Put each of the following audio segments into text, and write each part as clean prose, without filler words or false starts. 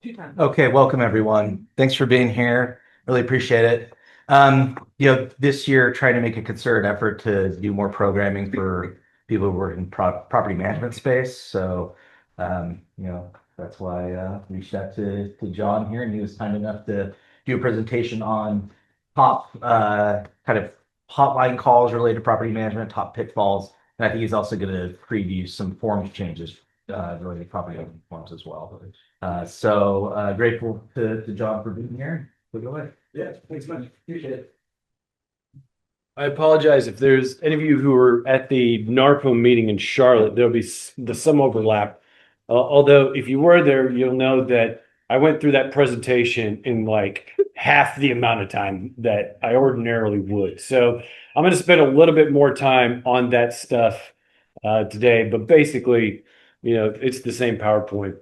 Okay, welcome everyone. Thanks for being here. Really appreciate it. This year trying to make a concerted effort to do more programming for people who work in property management space. So, that's why I reached out to John here, and he was kind enough to do a presentation on top kind of hotline calls related to property management, top pitfalls, and I think he's also going to preview some forms changes related to property owned forms as well. Grateful to John for being here. Take it away. Yeah, thanks much. Appreciate it. I apologize if there's any of you who were at the NARPO meeting in Charlotte. There'll be some overlap. Although if you were there, you'll know that I went through that presentation in like half the amount of time that I ordinarily would. So I'm going to spend a little bit more time on that stuff today. But basically, it's the same PowerPoint.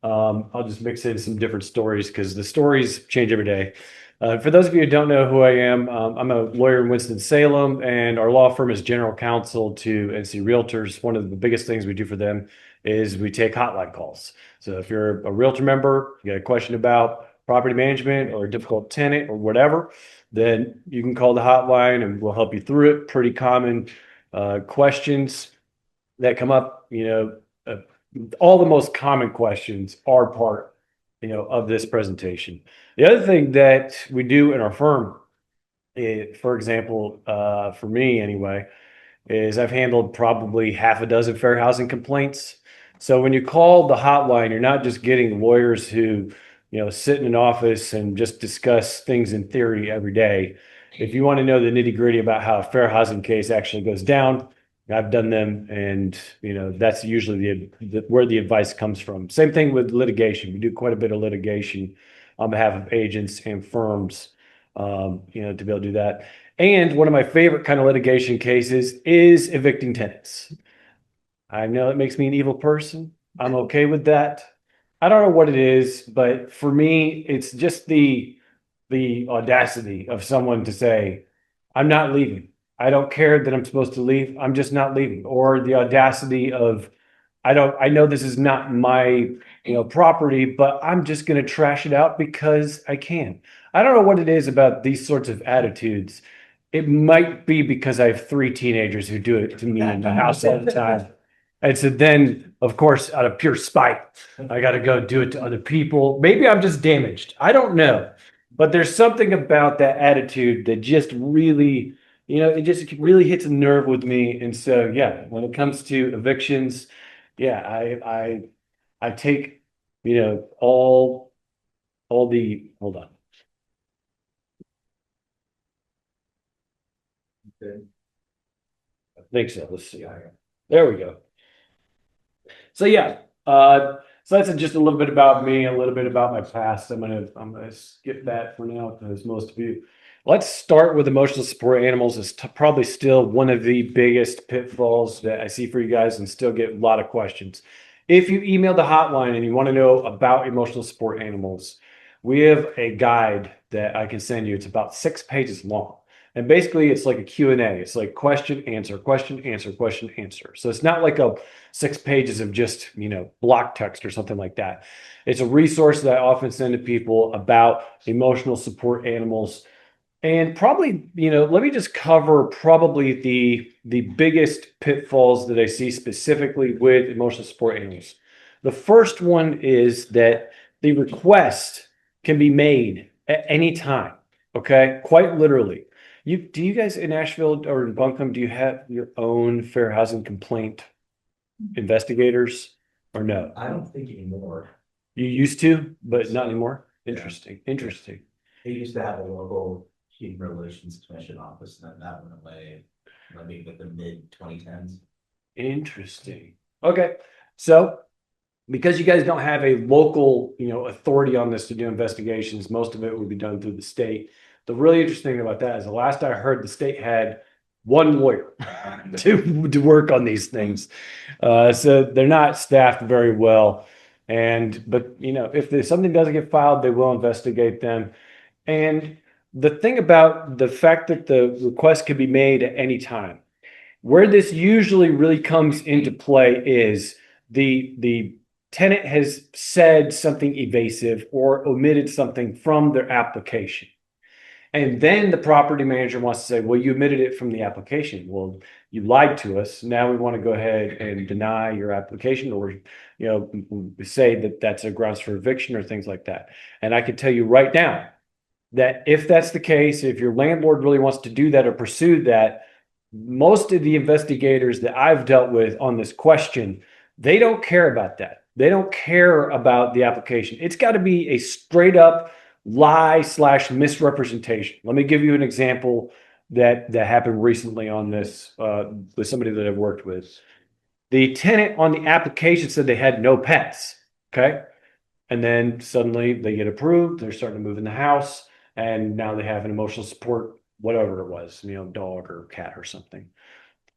I'll just mix in some different stories because the stories change every day. For those of you who don't know who I am, I'm a lawyer in Winston-Salem, and our law firm is general counsel to NC Realtors. One of the biggest things we do for them is we take hotline calls. So if you're a realtor member, you got a question about property management or a difficult tenant or whatever, then you can call the hotline and we'll help you through it. Pretty common questions that come up, all the most common questions are part, of this presentation. The other thing that we do in our firm, for example, for me anyway, is I've handled probably half a dozen fair housing complaints. So when you call the hotline, you're not just getting lawyers who, sit in an office and just discuss things in theory every day. If you want to know the nitty gritty about how a fair housing case actually goes down, I've done them, and that's usually where the advice comes from. Same thing with litigation. We do quite a bit of litigation on behalf of agents and firms, to be able to do that. And one of my favorite kind of litigation cases is evicting tenants. I know it makes me an evil person. I'm okay with that. I don't know what it is, but for me, it's just the audacity of someone to say, "I'm not leaving. I don't care that I'm supposed to leave. I'm just not leaving." Or the audacity of, I know this is not my, property, but I'm just going to trash it out because I can. I don't know what it is about these sorts of attitudes. It might be because I have three teenagers who do it to me in the house all the time. And so then, of course, out of pure spite, I got to go do it to other people. Maybe I'm just damaged. I don't know. But there's something about that attitude that just really, it just really hits a nerve with me. And so, yeah, when it comes to evictions, yeah, I take, all the, hold on. I think so. Let's see. There we go. So yeah, so that's just a little bit about me, a little bit about my past. I'm gonna skip that for now because most of you. Let's start with emotional support animals. It's probably still one of the biggest pitfalls that I see for you guys, and still get a lot of questions. If you email the hotline and you want to know about emotional support animals, we have a guide that I can send you. It's about 6 pages long. And basically it's like a Q&A. It's like question, answer, question, answer, question, answer. So it's not like a 6 pages of just, block text or something like that. It's a resource that I often send to people about emotional support animals. And probably, let me just cover probably the biggest pitfalls that I see specifically with emotional support animals. The first one is that the request can be made at any time. Okay, quite literally. Do you guys in Asheville or in Buncombe, do you have your own fair housing complaint investigators or no? I don't think anymore. You used to, but not anymore. Interesting. Interesting. They used to have a local human relations commission office, and then that went away, maybe in the mid 2010s. Interesting. Okay. So because you guys don't have a local, authority on this to do investigations, most of it will be done through the state. The really interesting thing about that is the last I heard, the state had one lawyer to work on these things. So they're not staffed very well. But if something doesn't get filed, they will investigate them. And the thing about the fact that the request can be made at any time, where this usually really comes into play is the tenant has said something evasive or omitted something from their application. And then the property manager wants to say, well, you omitted it from the application. Well, you lied to us. Now we want to go ahead and deny your application, or, say that that's a grounds for eviction or things like that. And I can tell you right now that if that's the case, if your landlord really wants to do that or pursue that, most of the investigators that I've dealt with on this question, they don't care about that. They don't care about the application. It's got to be a straight up lie/misrepresentation. Let me give you an example that happened recently on this with somebody that I've worked with. The tenant on the application said they had no pets. Okay. And then suddenly they get approved. They're starting to move in the house, and now they have an emotional support, whatever it was, dog or cat or something.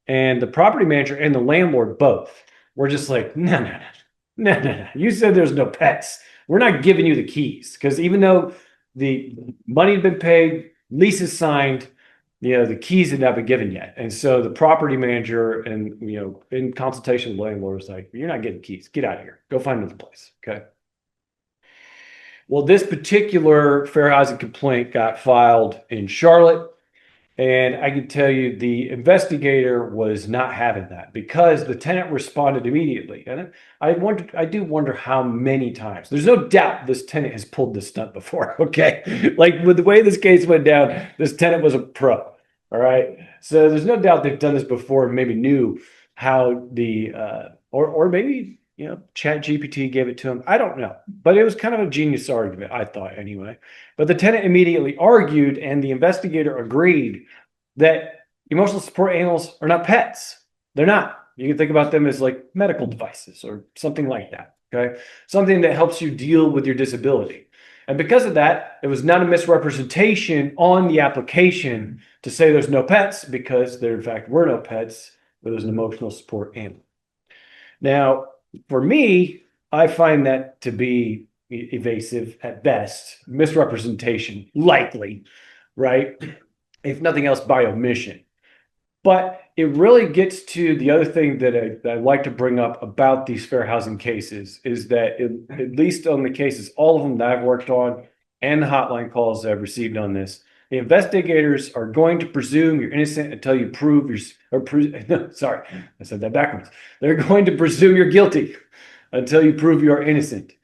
And the property manager and the landlord both were just like, no. You said there's no pets. We're not giving you the keys, because even though the money had been paid, lease is signed, the keys had not been given yet. And so the property manager and, in consultation with the landlord was like, you're not getting keys. Get out of here. Go find another place. Okay. Well, this particular fair housing complaint got filed in Charlotte. And I can tell you the investigator was not having that, because the tenant responded immediately. And I do wonder how many times. There's no doubt this tenant has pulled this stunt before. Okay. Like with the way this case went down, this tenant was a pro. All right. So there's no doubt they've done this before and maybe knew how or maybe, Chat GPT gave it to him. I don't know, but it was kind of a genius argument, I thought anyway. But the tenant immediately argued, and the investigator agreed that emotional support animals are not pets. They're not. You can think about them as like medical devices or something like that. Okay. Something that helps you deal with your disability. And because of that, it was not a misrepresentation on the application to say there's no pets, because there in fact were no pets, but there's an emotional support animal. Now, for me, I find that to be evasive at best, misrepresentation, likely, right? If nothing else, by omission. But it really gets to the other thing that I'd like to bring up about these fair housing cases is that, at least on the cases, all of them that I've worked on and the hotline calls that I've received on this, the investigators are going to presume you're innocent until you prove sorry, I said that backwards. They're going to presume you're guilty until you prove you're innocent.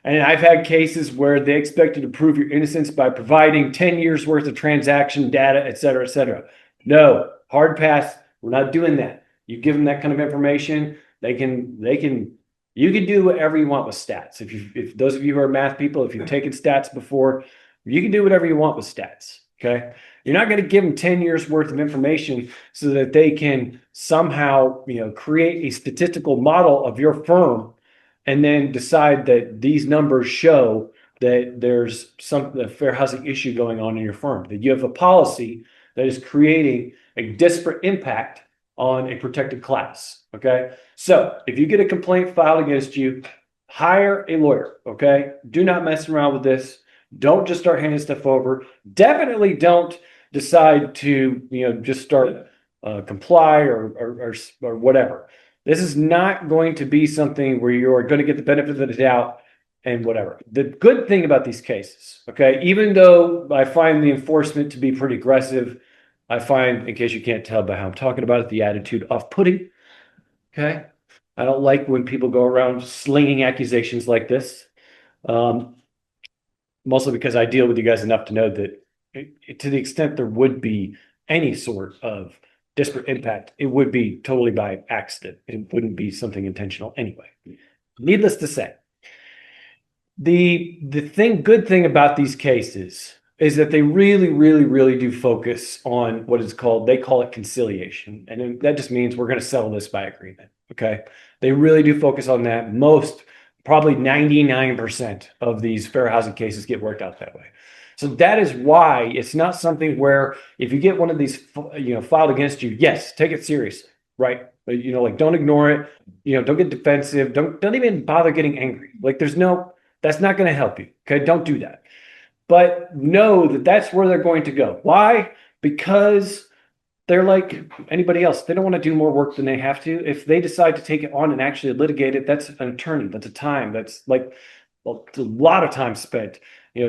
And I've had cases where they expect you to prove your innocence by providing 10 years worth of transaction data, et cetera, et cetera. No, hard pass. We're not doing that. You give them that kind of information, you can do whatever you want with stats. If those of you who are math people, if you've taken stats before, you can do whatever you want with stats. Okay. You're not going to give them 10 years worth of information so that they can somehow, create a statistical model of your firm and then decide that these numbers show that there's a fair housing issue going on in your firm, that you have a policy that is creating a disparate impact on a protected class. Okay. So if you get a complaint filed against you, hire a lawyer. Okay. Do not mess around with this. Don't just start handing stuff over. Definitely don't decide to, just start comply or whatever. This is not going to be something where you're going to get the benefit of the doubt and whatever. The good thing about these cases, okay, even though I find the enforcement to be pretty aggressive, I find, in case you can't tell by how I'm talking about it, the attitude off-putting. Okay. I don't like when people go around slinging accusations like this. Mostly because I deal with you guys enough to know that to the extent there would be any sort of disparate impact, it would be totally by accident. It wouldn't be something intentional anyway. Needless to say, the good thing about these cases is that they really, really, really do focus on what is called, they call it conciliation. And that just means we're going to settle this by agreement. Okay. They really do focus on that. Probably 99% of these fair housing cases get worked out that way. So that is why it's not something where if you get one of these, filed against you, yes, take it seriously, right? Don't ignore it. Don't get defensive. Don't even bother getting angry. That's not going to help you. Okay. Don't do that. But know that that's where they're going to go. Why? Because they're like anybody else. They don't want to do more work than they have to. If they decide to take it on and actually litigate it, that's an attorney. That's a time. That's like, well, it's a lot of time spent,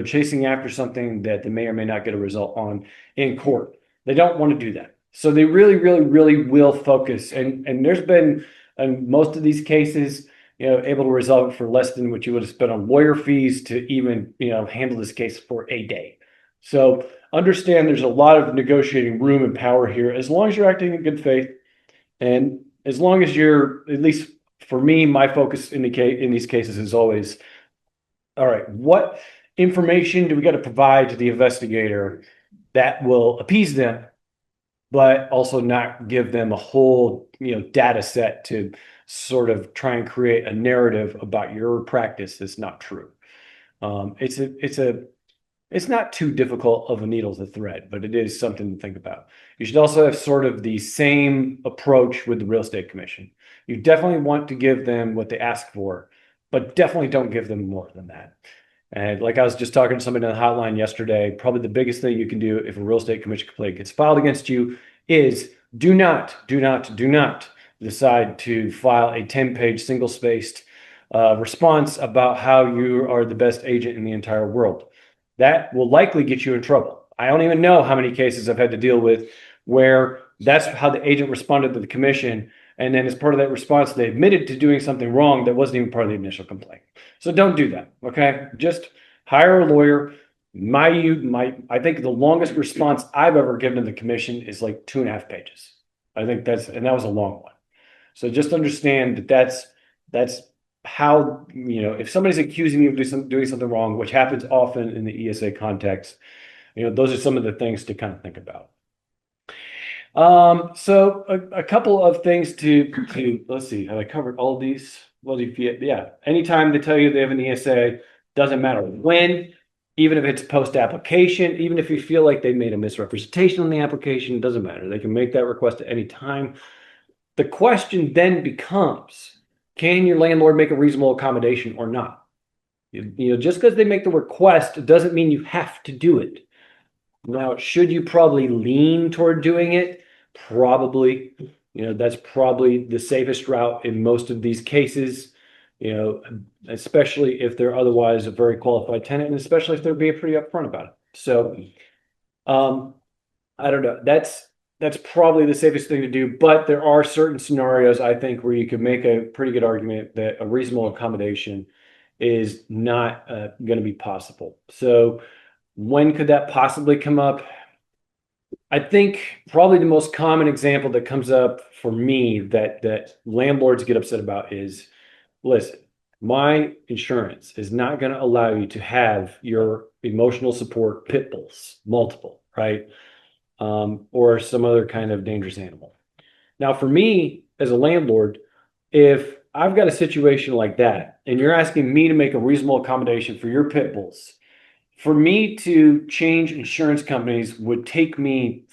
chasing after something that they may or may not get a result on in court. They don't want to do that. So they really, really, really will focus. And there's been, in most of these cases, able to resolve it for less than what you would have spent on lawyer fees to even, handle this case for a day. So understand there's a lot of negotiating room and power here as long as you're acting in good faith. And as long as you're, at least for me, my focus in these cases is always, all right, what information do we got to provide to the investigator that will appease them, but also not give them a whole, data set to sort of try and create a narrative about your practice that's not true. It's not too difficult of a needle to thread, but it is something to think about. You should also have sort of the same approach with the real estate commission. You definitely want to give them what they ask for, but definitely don't give them more than that. And like I was just talking to somebody on the hotline yesterday, probably the biggest thing you can do if a real estate commission complaint gets filed against you is do not decide to file a 10-page single-spaced response about how you are the best agent in the entire world. That will likely get you in trouble. I don't even know how many cases I've had to deal with where that's how the agent responded to the commission. And then as part of that response, they admitted to doing something wrong that wasn't even part of the initial complaint. So don't do that. Okay. Just hire a lawyer. I think the longest response I've ever given to the commission is like 2.5 pages. I think that was a long one. So just understand that that's how, if somebody's accusing you of doing something wrong, which happens often in the ESA context, those are some of the things to kind of think about. So a couple of things to let's see, have I covered all of these? Well, yeah. Anytime they tell you they have an ESA, doesn't matter when, even if it's post-application, even if you feel like they made a misrepresentation on the application, it doesn't matter. They can make that request at any time. The question then becomes, can your landlord make a reasonable accommodation or not? Just because they make the request doesn't mean you have to do it. Now, should you probably lean toward doing it? Probably. That's probably the safest route in most of these cases, especially if they're otherwise a very qualified tenant, and especially if they're being pretty upfront about it. So, I don't know. That's probably the safest thing to do, but there are certain scenarios I think where you could make a pretty good argument that a reasonable accommodation is not going to be possible. So when could that possibly come up? I think probably the most common example that comes up for me that landlords get upset about is, listen, my insurance is not going to allow you to have your emotional support pit bulls, multiple, right? Or some other kind of dangerous animal. Now, for me as a landlord, if I've got a situation like that, and you're asking me to make a reasonable accommodation for your pit bulls, for me to change insurance companies would take me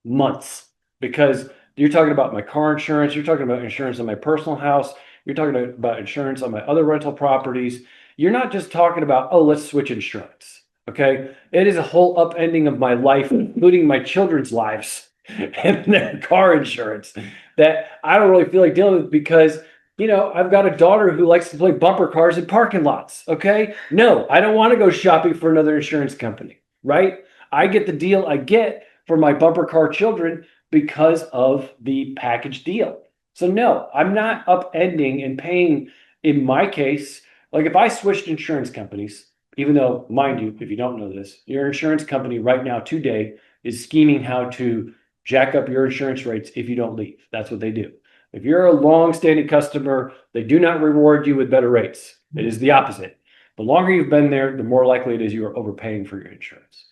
months, because you're talking about my car insurance, you're talking about insurance on my personal house, you're talking about insurance on my other rental properties. You're not just talking about, oh, let's switch insurance. Okay. It is a whole upending of my life, including my children's lives and their car insurance, that I don't really feel like dealing with, because I've got a daughter who likes to play bumper cars in parking lots. Okay. No, I don't want to go shopping for another insurance company, right? I get the deal I get for my bumper car children because of the package deal. So no, I'm not upending and paying, in my case, like if I switched insurance companies, even though, mind you, if you don't know this, your insurance company right now today is scheming how to jack up your insurance rates if you don't leave. That's what they do. If you're a long-standing customer, they do not reward you with better rates. It is the opposite. The longer you've been there, the more likely it is you are overpaying for your insurance.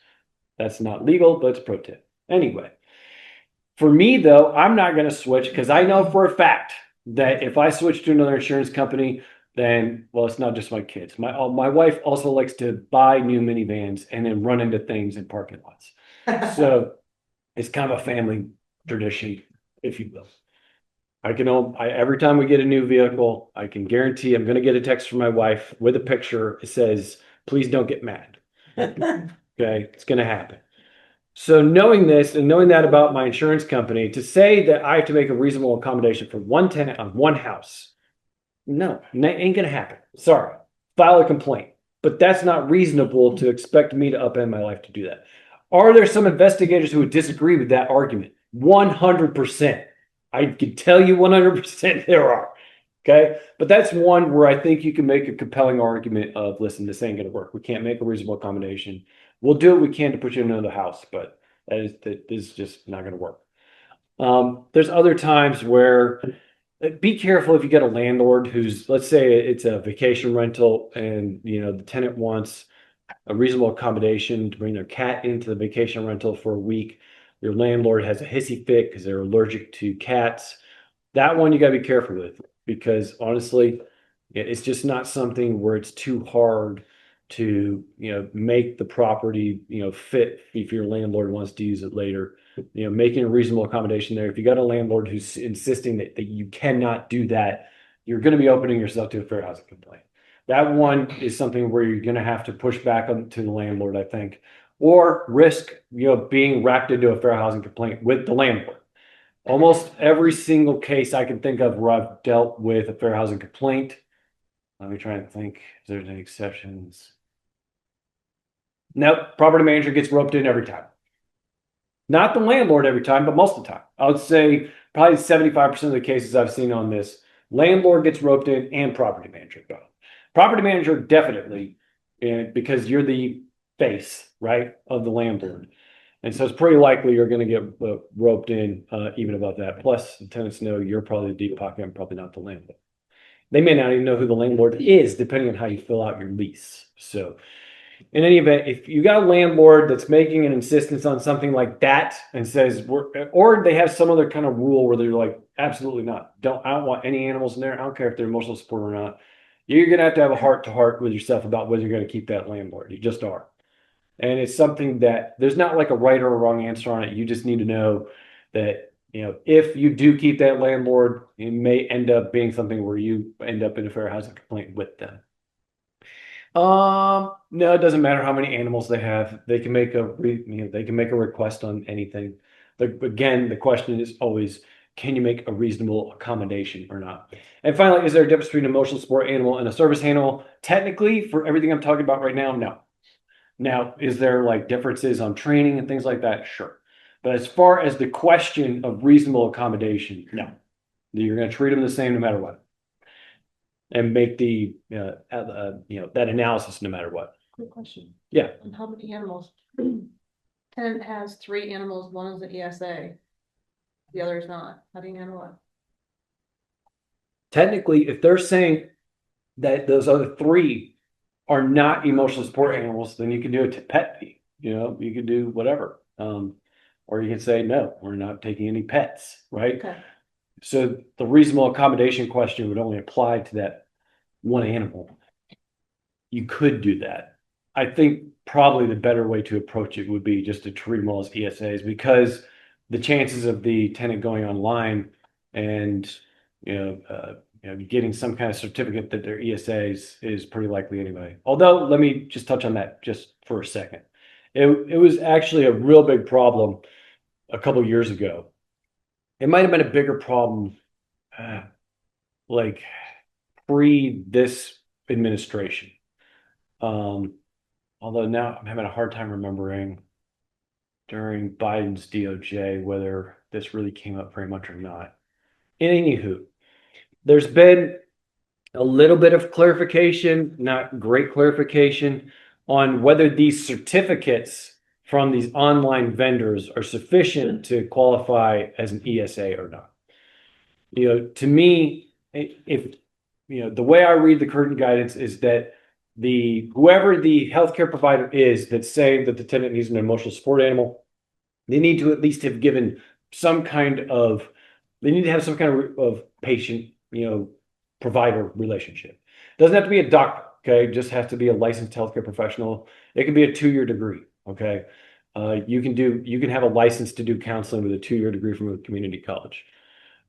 That's not legal, but it's a pro tip. Anyway, for me, though, I'm not going to switch, because I know for a fact that if I switch to another insurance company, then, well, it's not just my kids. My wife also likes to buy new minivans and then run into things in parking lots. So it's kind of a family tradition, if you will. Every time we get a new vehicle, I can guarantee I'm going to get a text from my wife with a picture. It says, please don't get mad. Okay, it's going to happen. So knowing this and knowing that about my insurance company, to say that I have to make a reasonable accommodation for one tenant on one house, no, ain't gonna happen. Sorry, file a complaint. But that's not reasonable to expect me to upend my life to do that. Are there some investigators who would disagree with that argument? 100%. I can tell you 100% there are. Okay. But that's one where I think you can make a compelling argument of, listen, this ain't going to work. We can't make a reasonable accommodation. We'll do what we can to put you in another house, but that is just not going to work. There's other times where be careful if you get a landlord who's, let's say it's a vacation rental and, the tenant wants a reasonable accommodation to bring their cat into the vacation rental for a week. Your landlord has a hissy fit because they're allergic to cats. That one you got to be careful with, because honestly, it's just not something where it's too hard to, make the property, fit if your landlord wants to use it later. Making a reasonable accommodation there. If you got a landlord who's insisting that you cannot do that, you're going to be opening yourself to a fair housing complaint. That one is something where you're going to have to push back to the landlord, I think, or risk, being wrapped into a fair housing complaint with the landlord. Almost every single case I can think of where I've dealt with a fair housing complaint. Let me try and think if there's any exceptions. Nope, property manager gets roped in every time. Not the landlord every time, but most of the time. I would say probably 75% of the cases I've seen on this, landlord gets roped in and property manager both. Property manager definitely, because you're the face, right, of the landlord. And so it's pretty likely you're going to get roped in even above that. Plus, the tenants know you're probably the deep pocket and probably not the landlord. They may not even know who the landlord is, depending on how you fill out your lease. So in any event, if you got a landlord that's making an insistence on something like that and says, or they have some other kind of rule where they're like, absolutely not. I don't want any animals in there. I don't care if they're emotional support or not. You're going to have a heart to heart with yourself about whether you're going to keep that landlord. You just are. And it's something that there's not like a right or a wrong answer on it. You just need to know that, if you do keep that landlord, it may end up being something where you end up in a fair housing complaint with them. No, it doesn't matter how many animals they have. They can make they can make a request on anything. Again, the question is always, can you make a reasonable accommodation or not? And finally, is there a difference between an emotional support animal and a service animal? Technically, for everything I'm talking about right now, no. Now, is there like differences on training and things like that? Sure. But as far as the question of reasonable accommodation, no. You're going to treat them the same no matter what. And make the that analysis no matter what. Quick question. Yeah. And how many animals? Tenant has 3 animals, one is an ESA, the other is not. How do you handle it? Technically, if they're saying that those other 3 are not emotional support animals, then you can do a pet fee. You can do whatever. Or you can say, no, we're not taking any pets, right? Okay. So the reasonable accommodation question would only apply to that one animal. You could do that. I think probably the better way to approach it would be just to treat them all as ESAs, because the chances of the tenant going online and getting some kind of certificate that they're ESAs is pretty likely anyway. Although, let me just touch on that just for a second. It was actually a real big problem a couple of years ago. It might have been a bigger problem like pre this administration. Although now I'm having a hard time remembering during Biden's DOJ whether this really came up very much or not. Anywho, there's been a little bit of clarification, not great clarification, on whether these certificates from these online vendors are sufficient to qualify as an ESA or not. To me, if the way I read the current guidance is that whoever the healthcare provider is that's saying that the tenant needs an emotional support animal, they need to at least have given some kind of, they need to have some kind of patient, provider relationship. Doesn't have to be a doctor, okay? It just has to be a licensed healthcare professional. It can be a 2-year degree, okay? You can have a license to do counseling with a 2-year degree from a community college.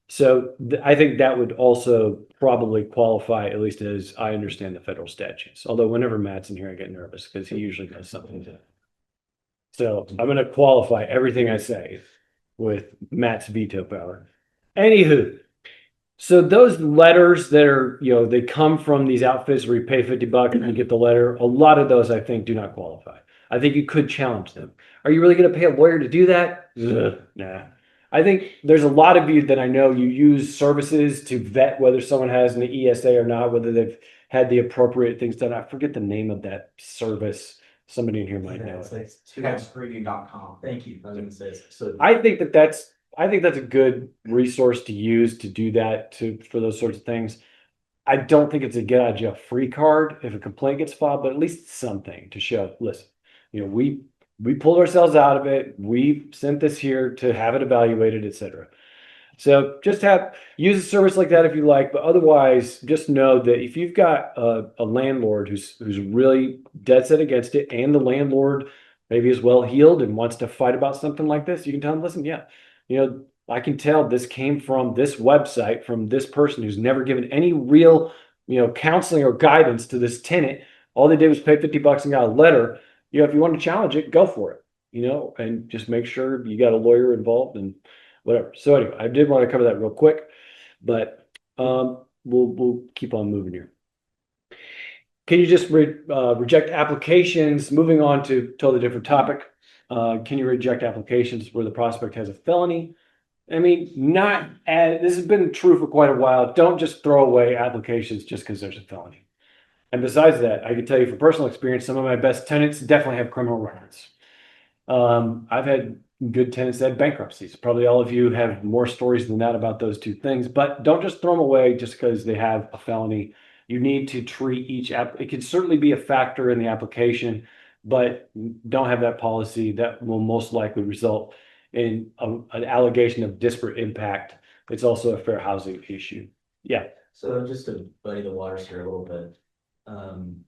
So I think that would also probably qualify, at least as I understand the federal statutes. Although whenever Matt's in here, I get nervous because he usually does something to So I'm going to qualify everything I say with Matt's veto power. Anywho, so those letters that are, they come from these outfits where you pay $50 and you get the letter. A lot of those, I think, do not qualify. I think you could challenge them. Are you really going to pay a lawyer to do that? Ugh, nah. I think there's a lot of you that I know you use services to vet whether someone has an ESA or not, whether they've had the appropriate things done. I forget the name of that service. Somebody in here might know It's it. like two-preview.com. Thank you. I was gonna say, so. I think that's a good resource to use to do that for those sorts of things. I don't think it's a get out of jail free card if a complaint gets filed, but at least something to show, listen, we pulled ourselves out of it. We sent this here to have it evaluated, etc. So just use a service like that if you like, but otherwise just know that if you've got a landlord who's really dead set against it, and the landlord maybe is well heeled and wants to fight about something like this, you can tell them, listen, yeah, I can tell this came from this website, from this person who's never given any real, counseling or guidance to this tenant. All they did was pay $50 and got a letter. If you want to challenge it, go for it, and just make sure you got a lawyer involved and whatever. So anyway, I did want to cover that real quick, but we'll keep on moving here. Can you just reject applications? Moving on to totally different topic. Can you reject applications where the prospect has a felony? I mean, this has been true for quite a while. Don't just throw away applications just because there's a felony. And besides that, I can tell you from personal experience, some of my best tenants definitely have criminal records. I've had good tenants that had bankruptcies. Probably all of you have more stories than that about those two things, but don't just throw them away just because they have a felony. You need to treat each it can certainly be a factor in the application, but don't have that policy. That will most likely result in an allegation of disparate impact. It's also a fair housing issue. Yeah. So just to muddy the waters here a little bit, and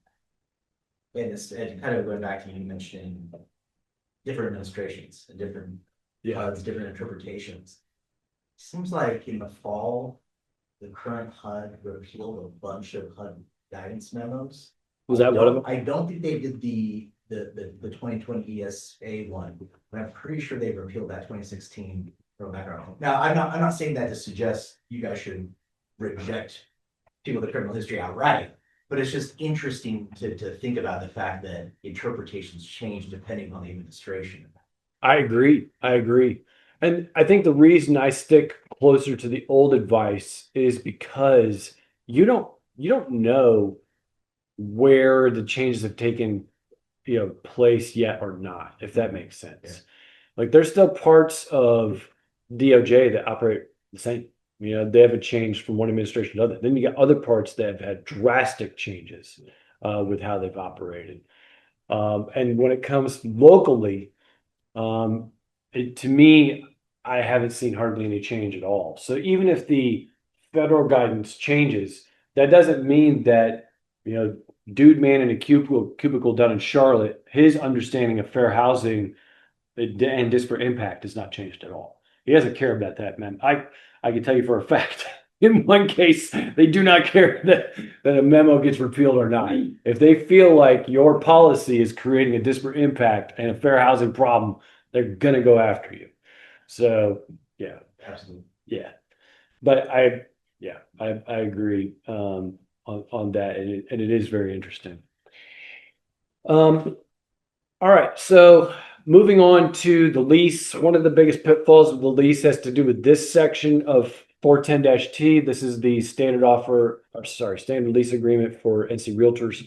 kind of going back to you mentioning different administrations and different HUDs, different interpretations. Seems like in the fall, the current HUD repealed a bunch of HUD guidance memos. Was that one of them? I don't think they did the 2020 ESA one, but I'm pretty sure they repealed that 2016 from background. Now, I'm not saying that to suggest you guys should reject people with criminal history outright, but it's just interesting to think about the fact that interpretations change depending on the administration. I agree. And I think the reason I stick closer to the old advice is because you don't know where the changes have taken place yet or not, if that makes sense. Yeah. Like there's still parts of DOJ that operate the same. They haven't changed from one administration to another. Then you got other parts that have had drastic changes with how they've operated. And when it comes locally, to me, I haven't seen hardly any change at all. So even if the federal guidance changes, that doesn't mean that, dude man in a cubicle down in Charlotte, his understanding of fair housing and disparate impact has not changed at all. He doesn't care about that, man. I can tell you for a fact, in one case, they do not care that a memo gets repealed or not. If they feel like your policy is creating a disparate impact and a fair housing problem, they're going to go after you. So, yeah. Absolutely. Yeah. But I agree on that. And it is very interesting. All right. So moving on to the lease, one of the biggest pitfalls of the lease has to do with this section of 410-T. This is the standard lease agreement for NC Realtors.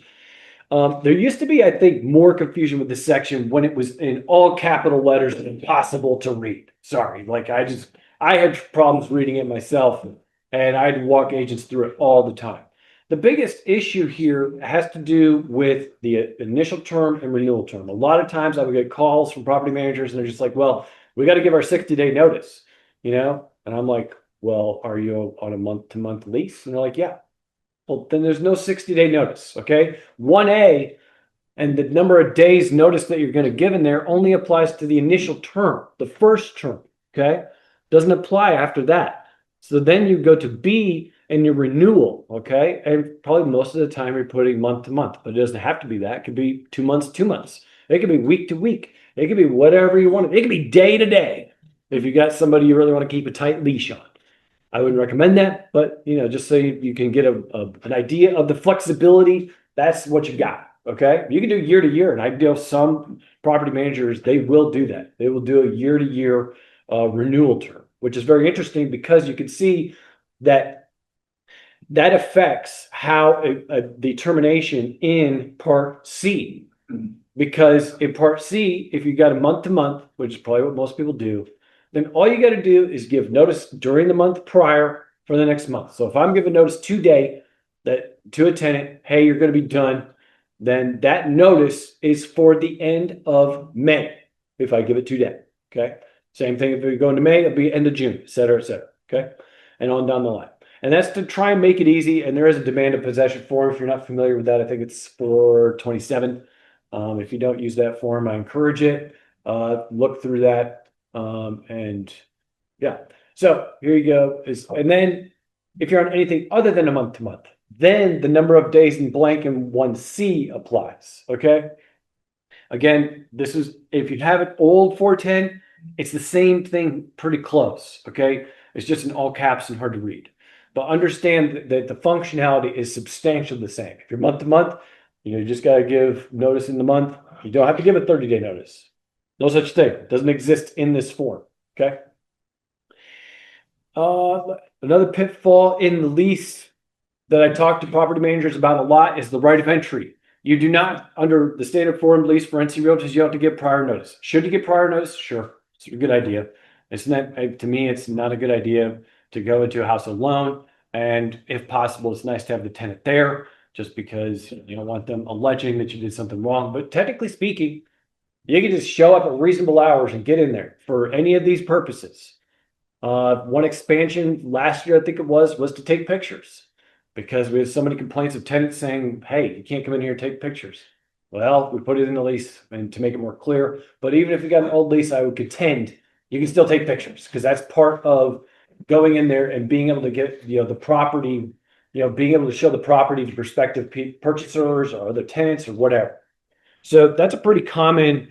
There used to be, I think, more confusion with this section when it was in all capital letters and impossible to read. Sorry, I had problems reading it myself, and I had to walk agents through it all the time. The biggest issue here has to do with the initial term and renewal term. A lot of times I would get calls from property managers and they're just like, well, we got to give our 60-day notice, and I'm like, well, are you on a month-to-month lease? And they're like, yeah. Well, then there's no 60-day notice, okay? 1A and the number of days notice that you're going to give in there only applies to the initial term, the first term, okay? Doesn't apply after that. So then you go to B and your renewal, okay? And probably most of the time you're putting month to month, but it doesn't have to be that. It could be 2 months, 2 months. It could be week to week. It could be whatever you want. It could be day to day. If you got somebody you really want to keep a tight leash on. I wouldn't recommend that, but just so you can get an idea of the flexibility, that's what you got. Okay. You can do year to year. And I know some property managers, they will do that. They will do a year to year renewal term, which is very interesting because you can see that affects how the termination in Part C. Because in Part C, if you got a month to month, which is probably what most people do, then all you got to do is give notice during the month prior for the next month. So if I'm giving notice today that to a tenant, hey, you're going to be done, then that notice is for the end of May if I give it today. Okay. Same thing if we go into May, it'll be end of June, et cetera, et cetera. Okay. And on down the line. And that's to try and make it easy. And there is a demand of possession form. If you're not familiar with that, I think it's 427. If you don't use that form, I encourage it. Look through that. And yeah, so here you go. And then if you're on anything other than a month to month, then the number of days in blank in 1C applies. Okay. Again, this is if you have an old 410, it's the same thing, pretty close. Okay. It's just in all caps and hard to read. But understand that the functionality is substantially the same. If you're month to month, you just got to give notice in the month. You don't have to give a 30-day notice. No such thing. It doesn't exist in this form. Okay. Another pitfall in the lease that I talk to property managers about a lot is the right of entry. You do not, under the standard form lease for NC Realtors, you have to give prior notice. Should you give prior notice? Sure. It's a good idea. It's not, to me, it's not a good idea to go into a house alone. And if possible, it's nice to have the tenant there just because you don't want them alleging that you did something wrong. But technically speaking, you can just show up at reasonable hours and get in there for any of these purposes. One expansion last year, I think it was to take pictures because we had so many complaints of tenants saying, hey, you can't come in here and take pictures. Well, we put it in the lease and to make it more clear. But even if you got an old lease, I would contend you can still take pictures because that's part of going in there and being able to get the property, being able to show the property to prospective purchasers or other tenants or whatever. So that's a pretty common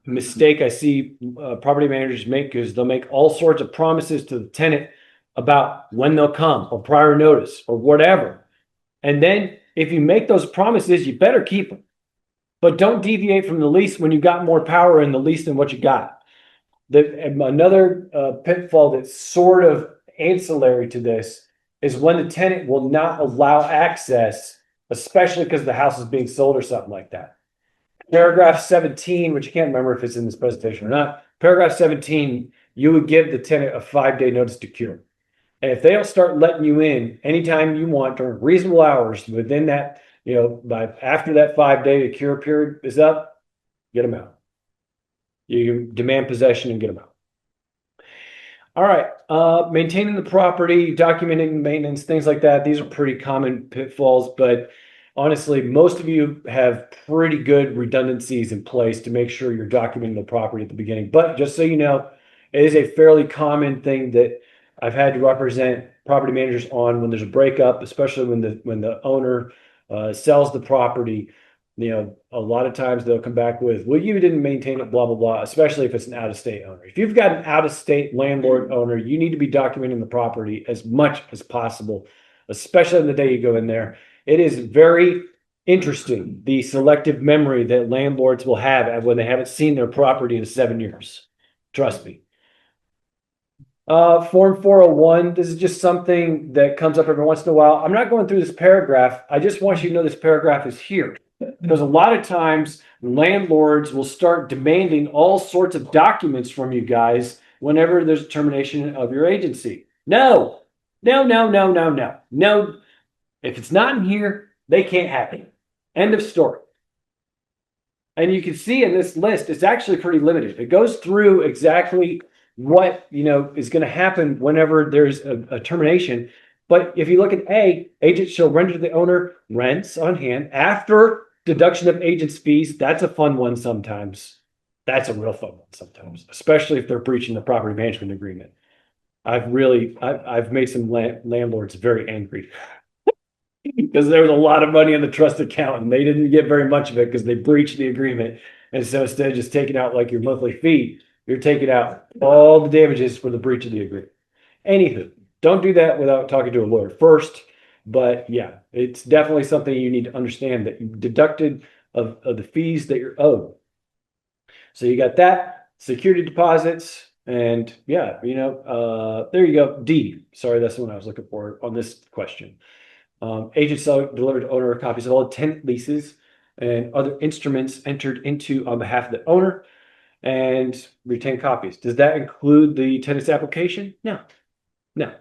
mistake I see property managers make because they'll make all sorts of promises to the tenant about when they'll come or prior notice or whatever. And then if you make those promises, you better keep them. But don't deviate from the lease when you got more power in the lease than what you got. Another pitfall that's sort of ancillary to this is when the tenant will not allow access, especially because the house is being sold or something like that. Paragraph 17, which I can't remember if it's in this presentation or not. Paragraph 17, you would give the tenant a 5-day notice to cure. And if they don't start letting you in anytime you want during reasonable hours within that, after that 5-day cure period is up, get them out. You demand possession and get them out. All right. Maintaining the property, documenting maintenance, things like that. These are pretty common pitfalls, but honestly, most of you have pretty good redundancies in place to make sure you're documenting the property at the beginning. But just so you know, it is a fairly common thing that I've had to represent property managers on when there's a breakup, especially when the owner sells the property. A lot of times they'll come back with, well, you didn't maintain it, blah, blah, blah, especially if it's an out-of-state owner. If you've got an out-of-state landlord owner, you need to be documenting the property as much as possible, especially on the day you go in there. It is very interesting, the selective memory that landlords will have when they haven't seen their property in 7 years. Trust me. Form 401, this is just something that comes up every once in a while. I'm not going through this paragraph. I just want you to know this paragraph is here. Because a lot of times landlords will start demanding all sorts of documents from you guys whenever there's a termination of your agency. No. If it's not in here, they can't have it. End of story. And you can see in this list, it's actually pretty limited. It goes through exactly what is going to happen whenever there's a termination. But if you look at A, agent shall render to the owner rents on hand after deduction of agent's fees. That's a fun one sometimes. That's a real fun one sometimes, especially if they're breaching the property management agreement. I've made some landlords very angry because there was a lot of money in the trust account and they didn't get very much of it because they breached the agreement. And so instead of just taking out like your monthly fee, you're taking out all the damages for the breach of the agreement. Anywho, don't do that without talking to a lawyer first. But yeah, it's definitely something you need to understand that you deducted of the fees that you're owed. So you got that, security deposits, and yeah, there you go. D. Sorry, that's the one I was looking for on this question. Agent seller delivered to owner copies of all tenant leases and other instruments entered into on behalf of the owner and retain copies. Does that include the tenant's application? No, no.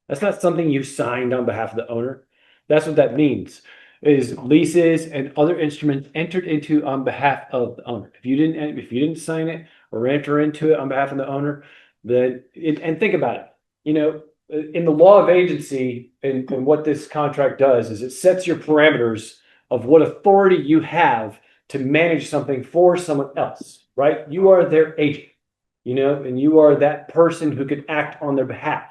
That's not something you signed on behalf of the owner. That's what that means is leases and other instruments entered into on behalf of the owner. If you didn't sign it or enter into it on behalf of the owner, and think about it, in the law of agency and what this contract does is it sets your parameters of what authority you have to manage something for someone else, right? You are their agent, and you are that person who can act on their behalf.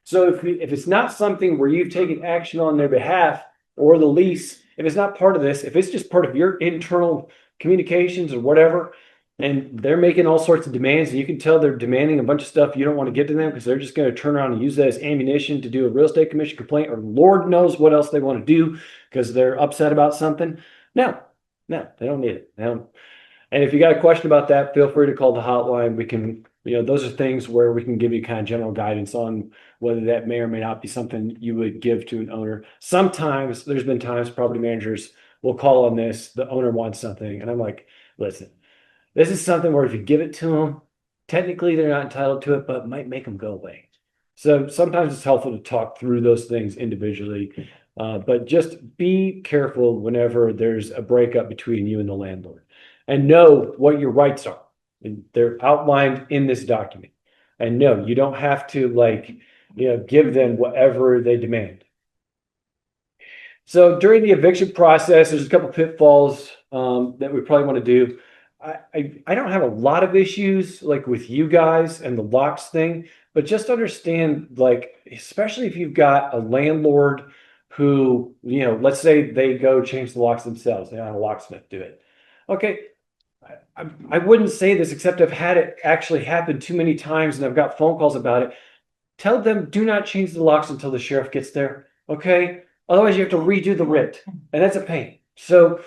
So if it's not something where you've taken action on their behalf or the lease, if it's not part of this, if it's just part of your internal communications or whatever, and they're making all sorts of demands, and you can tell they're demanding a bunch of stuff you don't want to get to them because they're just going to turn around and use that as ammunition to do a real estate commission complaint, or Lord knows what else they want to do because they're upset about something. No, they don't need it. And if you got a question about that, feel free to call the hotline. We can, those are things where we can give you kind of general guidance on whether that may or may not be something you would give to an owner. Sometimes there's been times property managers will call on this, the owner wants something, and I'm like, listen, this is something where if you give it to them, technically they're not entitled to it, but it might make them go away. So sometimes it's helpful to talk through those things individually, but just be careful whenever there's a breakup between you and the landlord, and know what your rights are. And they're outlined in this document. And no, you don't have to give them whatever they demand. So during the eviction process, there's a couple pitfalls that we probably want to do. I don't have a lot of issues like with you guys and the locks thing, but just understand, especially if you've got a landlord who, let's say they go change the locks themselves, they don't have a locksmith do it. Okay, I wouldn't say this except I've had it actually happen too many times and I've got phone calls about it. Tell them do not change the locks until the sheriff gets there. Okay, otherwise you have to redo the writ, and that's a pain. So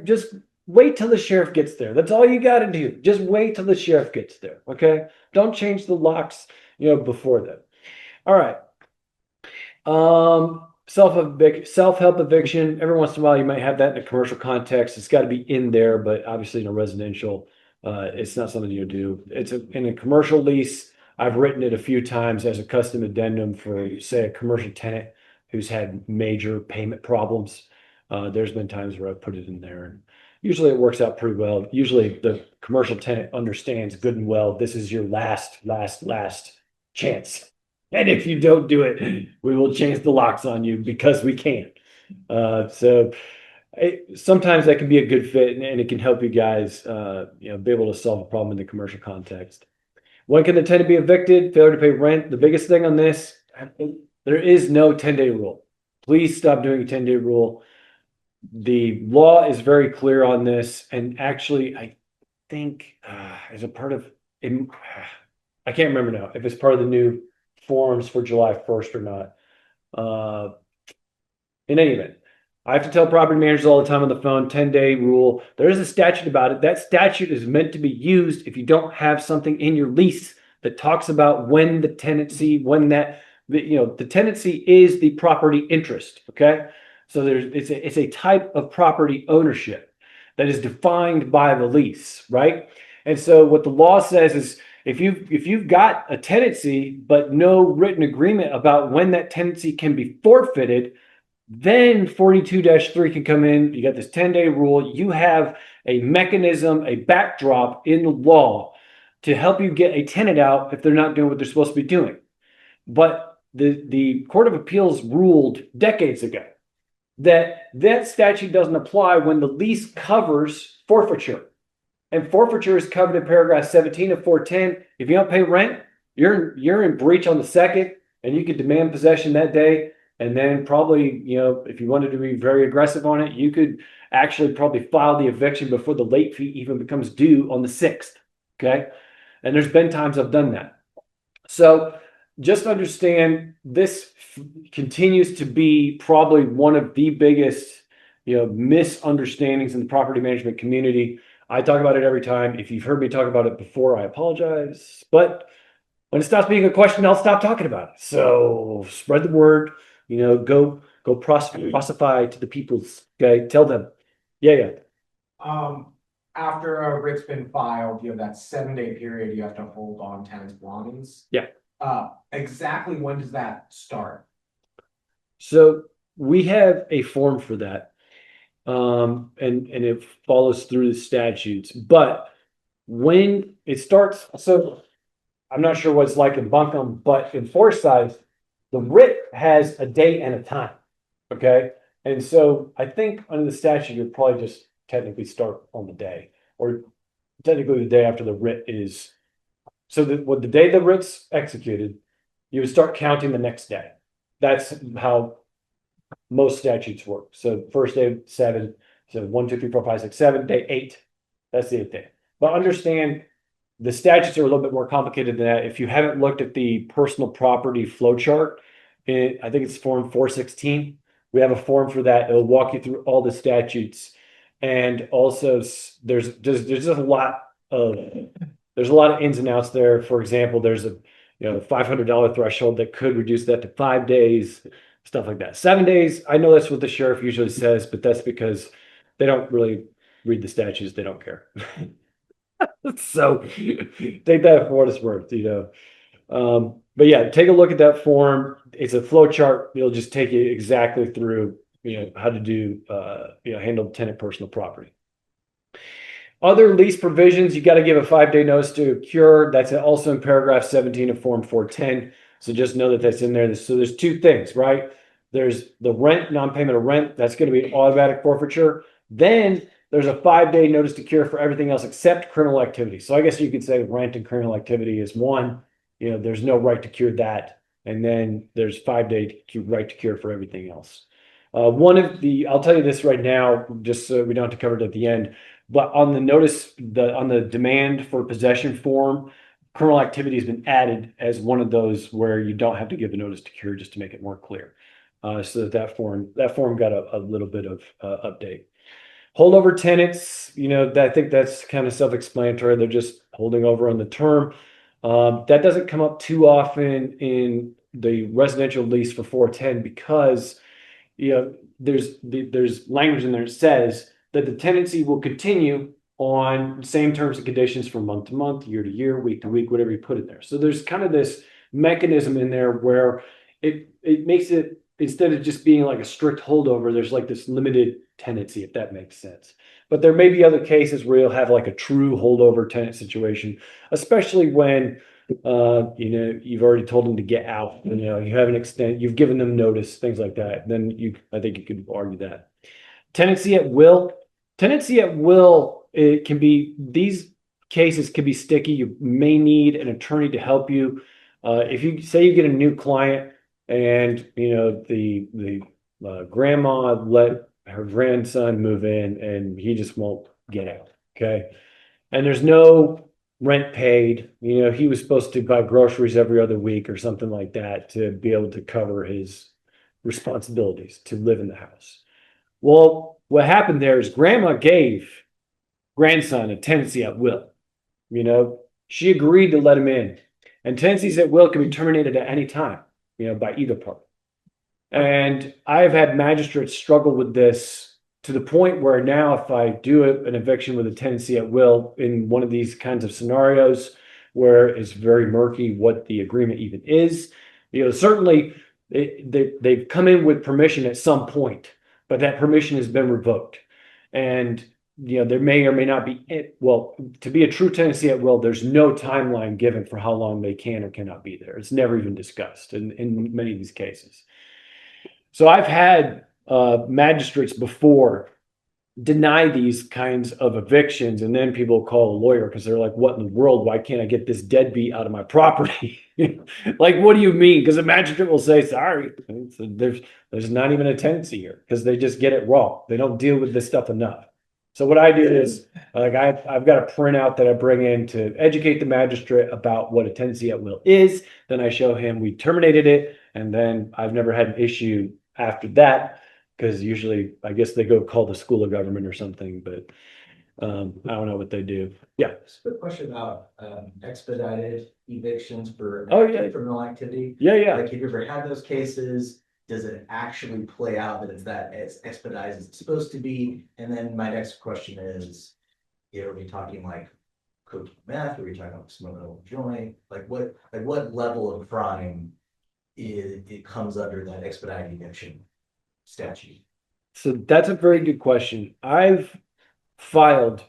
just wait till the sheriff gets there. That's all you got to do. Just wait till the sheriff gets there. Okay. Don't change the locks, before then. All right. Self-help eviction. Every once in a while, you might have that in a commercial context. It's got to be in there, but obviously in a residential, it's not something you do. In a commercial lease. I've written it a few times as a custom addendum for, say, a commercial tenant who's had major payment problems. There's been times where I've put it in there, and usually it works out pretty well. Usually the commercial tenant understands good and well, this is your last chance. And if you don't do it, we will change the locks on you because we can. Sometimes that can be a good fit, and it can help you guys, be able to solve a problem in the commercial context. When can the tenant be evicted? Failure to pay rent. The biggest thing on this, there is no 10-day rule. Please stop doing a 10-day rule. The law is very clear on this, and actually, I think as a part of, I can't remember now if it's part of the new forms for July 1st or not. In any event, I have to tell property managers all the time on the phone, 10-day rule. There is a statute about it. That statute is meant to be used if you don't have something in your lease that talks about when the tenancy, the tenancy is the property interest. Okay. So it's a type of property ownership that is defined by the lease, right? And so what the law says is if you've got a tenancy but no written agreement about when that tenancy can be forfeited, then 42-3 can come in. You got this 10-day rule. You have a mechanism, a backdrop in the law to help you get a tenant out if they're not doing what they're supposed to be doing. But the Court of Appeals ruled decades ago that statute doesn't apply when the lease covers forfeiture. And forfeiture is covered in paragraph 17 of 410. If you don't pay rent, you're in breach on the second, and you could demand possession that day. And then probably, if you wanted to be very aggressive on it, you could actually probably file the eviction before the late fee even becomes due on the 6th. Okay. And there's been times I've done that. So just understand this continues to be probably one of the biggest, misunderstandings in the property management community. I talk about it every time. If you've heard me talk about it before, I apologize. But when it stops being a question, I'll stop talking about it. So spread the word, go proselytize to the peoples. Okay. Tell them. Yeah. After a writ's been filed, you have that 7-day period you have to hold on tenants' belongings. Yeah. Exactly when does that start? So we have a form for that. And it follows through the statutes. But when it starts, so I'm not sure what it's like in Buncombe, but in Forsyth, the writ has a date and a time. Okay. And so I think under the statute, you'd probably just technically start on the day, or technically the day after the writ is. So that the day the writ's executed, you would start counting the next day. That's how most statutes work. So first day 7, so 1, 2, 3, 4, 5, 6, 7, day 8. That's the 8th day. But understand the statutes are a little bit more complicated than that. If you haven't looked at the personal property flow chart, I think it's form 416. We have a form for that. It'll walk you through all the statutes. And also there's just a lot of ins and outs there. For example, there's a $500 threshold that could reduce that to 5 days, stuff like that. 7 days, I know that's what the sheriff usually says, but that's because they don't really read the statutes. They don't care. So take that for what it's worth, But yeah, take a look at that form. It's a flow chart. It'll just take you exactly through, how to do, handle tenant personal property. Other lease provisions, you got to give a 5-day notice to cure. That's also in paragraph 17 of form 410. So just know that that's in there. So there's 2 things, right? There's the rent, non-payment of rent. That's going to be automatic forfeiture. Then there's a 5-day notice to cure for everything else except criminal activity. So I guess you could say rent and criminal activity is one. There's no right to cure that. And then there's 5-day right to cure for everything else. I'll tell you this right now, just so we don't have to cover it at the end. But on the notice, on the demand for possession form, criminal activity has been added as one of those where you don't have to give a notice to cure, just to make it more clear. So that form got a little bit of update. Holdover tenants, I think that's kind of self-explanatory. They're just holding over on the term. That doesn't come up too often in the residential lease for 410 because there's language in there that says that the tenancy will continue on same terms and conditions from month to month, year to year, week to week, whatever you put in there. So there's kind of this mechanism in there where it makes it, instead of just being like a strict holdover, there's like this limited tenancy, if that makes sense. But there may be other cases where you'll have like a true holdover tenant situation, especially when you've already told them to get out, you haven't you've given them notice, things like that. Then I think you could argue that. Tenancy at will, these cases can be sticky. You may need an attorney to help you. If you say you get a new client and the grandma let her grandson move in and he just won't get out, okay? And there's no rent paid. He was supposed to buy groceries every other week or something like that to be able to cover his responsibilities to live in the house. Well, what happened there is grandma gave grandson a tenancy at will. She agreed to let him in. And tenancies at will can be terminated at any time, by either party. And I've had magistrates struggle with this to the point where now if I do an eviction with a tenancy at will in one of these kinds of scenarios where it's very murky what the agreement even is, certainly they've come in with permission at some point, but that permission has been revoked. And there may or may not be, to be a true tenancy at will, there's no timeline given for how long they can or cannot be there. It's never even discussed in many of these cases. So I've had magistrates before deny these kinds of evictions, and then people call a lawyer because they're like, what in the world? Why can't I get this deadbeat out of my property? Like, what do you mean? Because the magistrate will say, sorry, there's not even a tenancy here because they just get it wrong. They don't deal with this stuff enough. So what I do is, like, I've got a printout that I bring in to educate the magistrate about what a tenancy at will is. Then I show him we terminated it, and then I've never had an issue after that because usually I guess they go call the school of government or something, but I don't know what they do. Yeah. Just a quick question about expedited evictions for Oh, yeah. criminal activity. Yeah, yeah. Like, have you ever had those cases? Does it actually play out that it's that as expedited as it's supposed to be? And then my next question is, are we talking like cooking meth? Are we talking about smoking a joint? Like what level of crime it comes under that expedited eviction statute? So that's a very good question. I've filed,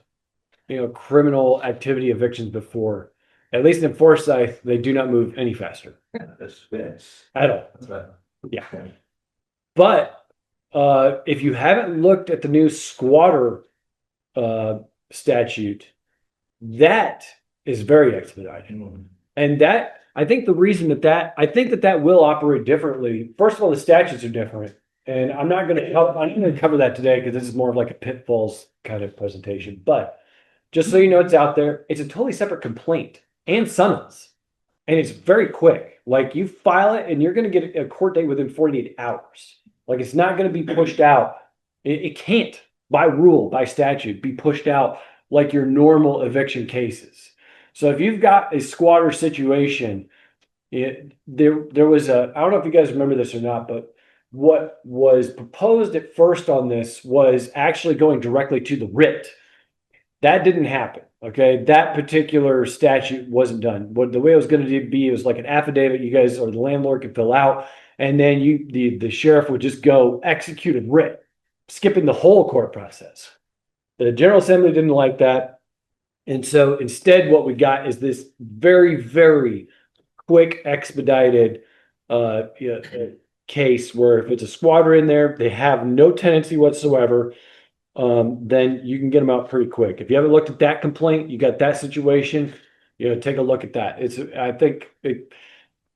criminal activity evictions before. At least in Forsyth, they do not move any faster That's at all. right. Yeah. But if you haven't looked at the new squatter statute, that is very expedited. And that, I think the reason I think that will operate differently. First of all, the statutes are different. And I'm not going to cover that today because this is more of like a pitfalls kind of presentation. But just so you know, it's out there. It's a totally separate complaint and summons. And it's very quick. Like, you file it and you're going to get a court date within 48 hours. Like, it's not going to be pushed out. It can't, by rule, by statute, be pushed out like your normal eviction cases. So if you've got a squatter situation, there was I don't know if you guys remember this or not, but what was proposed at first on this was actually going directly to the writ. That didn't happen. Okay, that particular statute wasn't done. What the way it was going to be, it was like an affidavit you guys or the landlord could fill out, and then the sheriff would just go execute a writ, skipping the whole court process. The General Assembly didn't like that, and so instead, what we got is this very, very quick, expedited case where if it's a squatter in there, they have no tenancy whatsoever. Then you can get them out pretty quick. If you haven't looked at that complaint, you got that situation, take a look at that. I think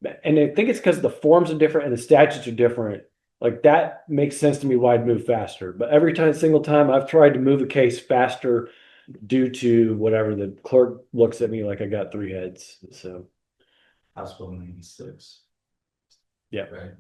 it's because the forms are different and the statutes are different. Like, that makes sense to me why I'd move faster. But every single time I've tried to move a case faster due to whatever, the clerk looks at me like I got three heads. So House Bill 96. Yeah. Right.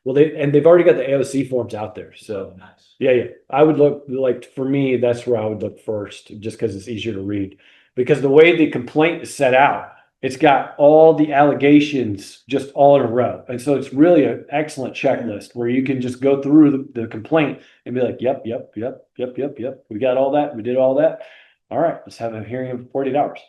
Well, they've already got the AOC forms out there. So Nice. yeah. I would look, like, for me, that's where I would look first, just because it's easier to read. Because the way the complaint is set out, it's got all the allegations just all in a row. And so it's really an excellent checklist where you can just go through the complaint and be like, yep. We got all that. We did all that. All right, let's have a hearing in 48 hours.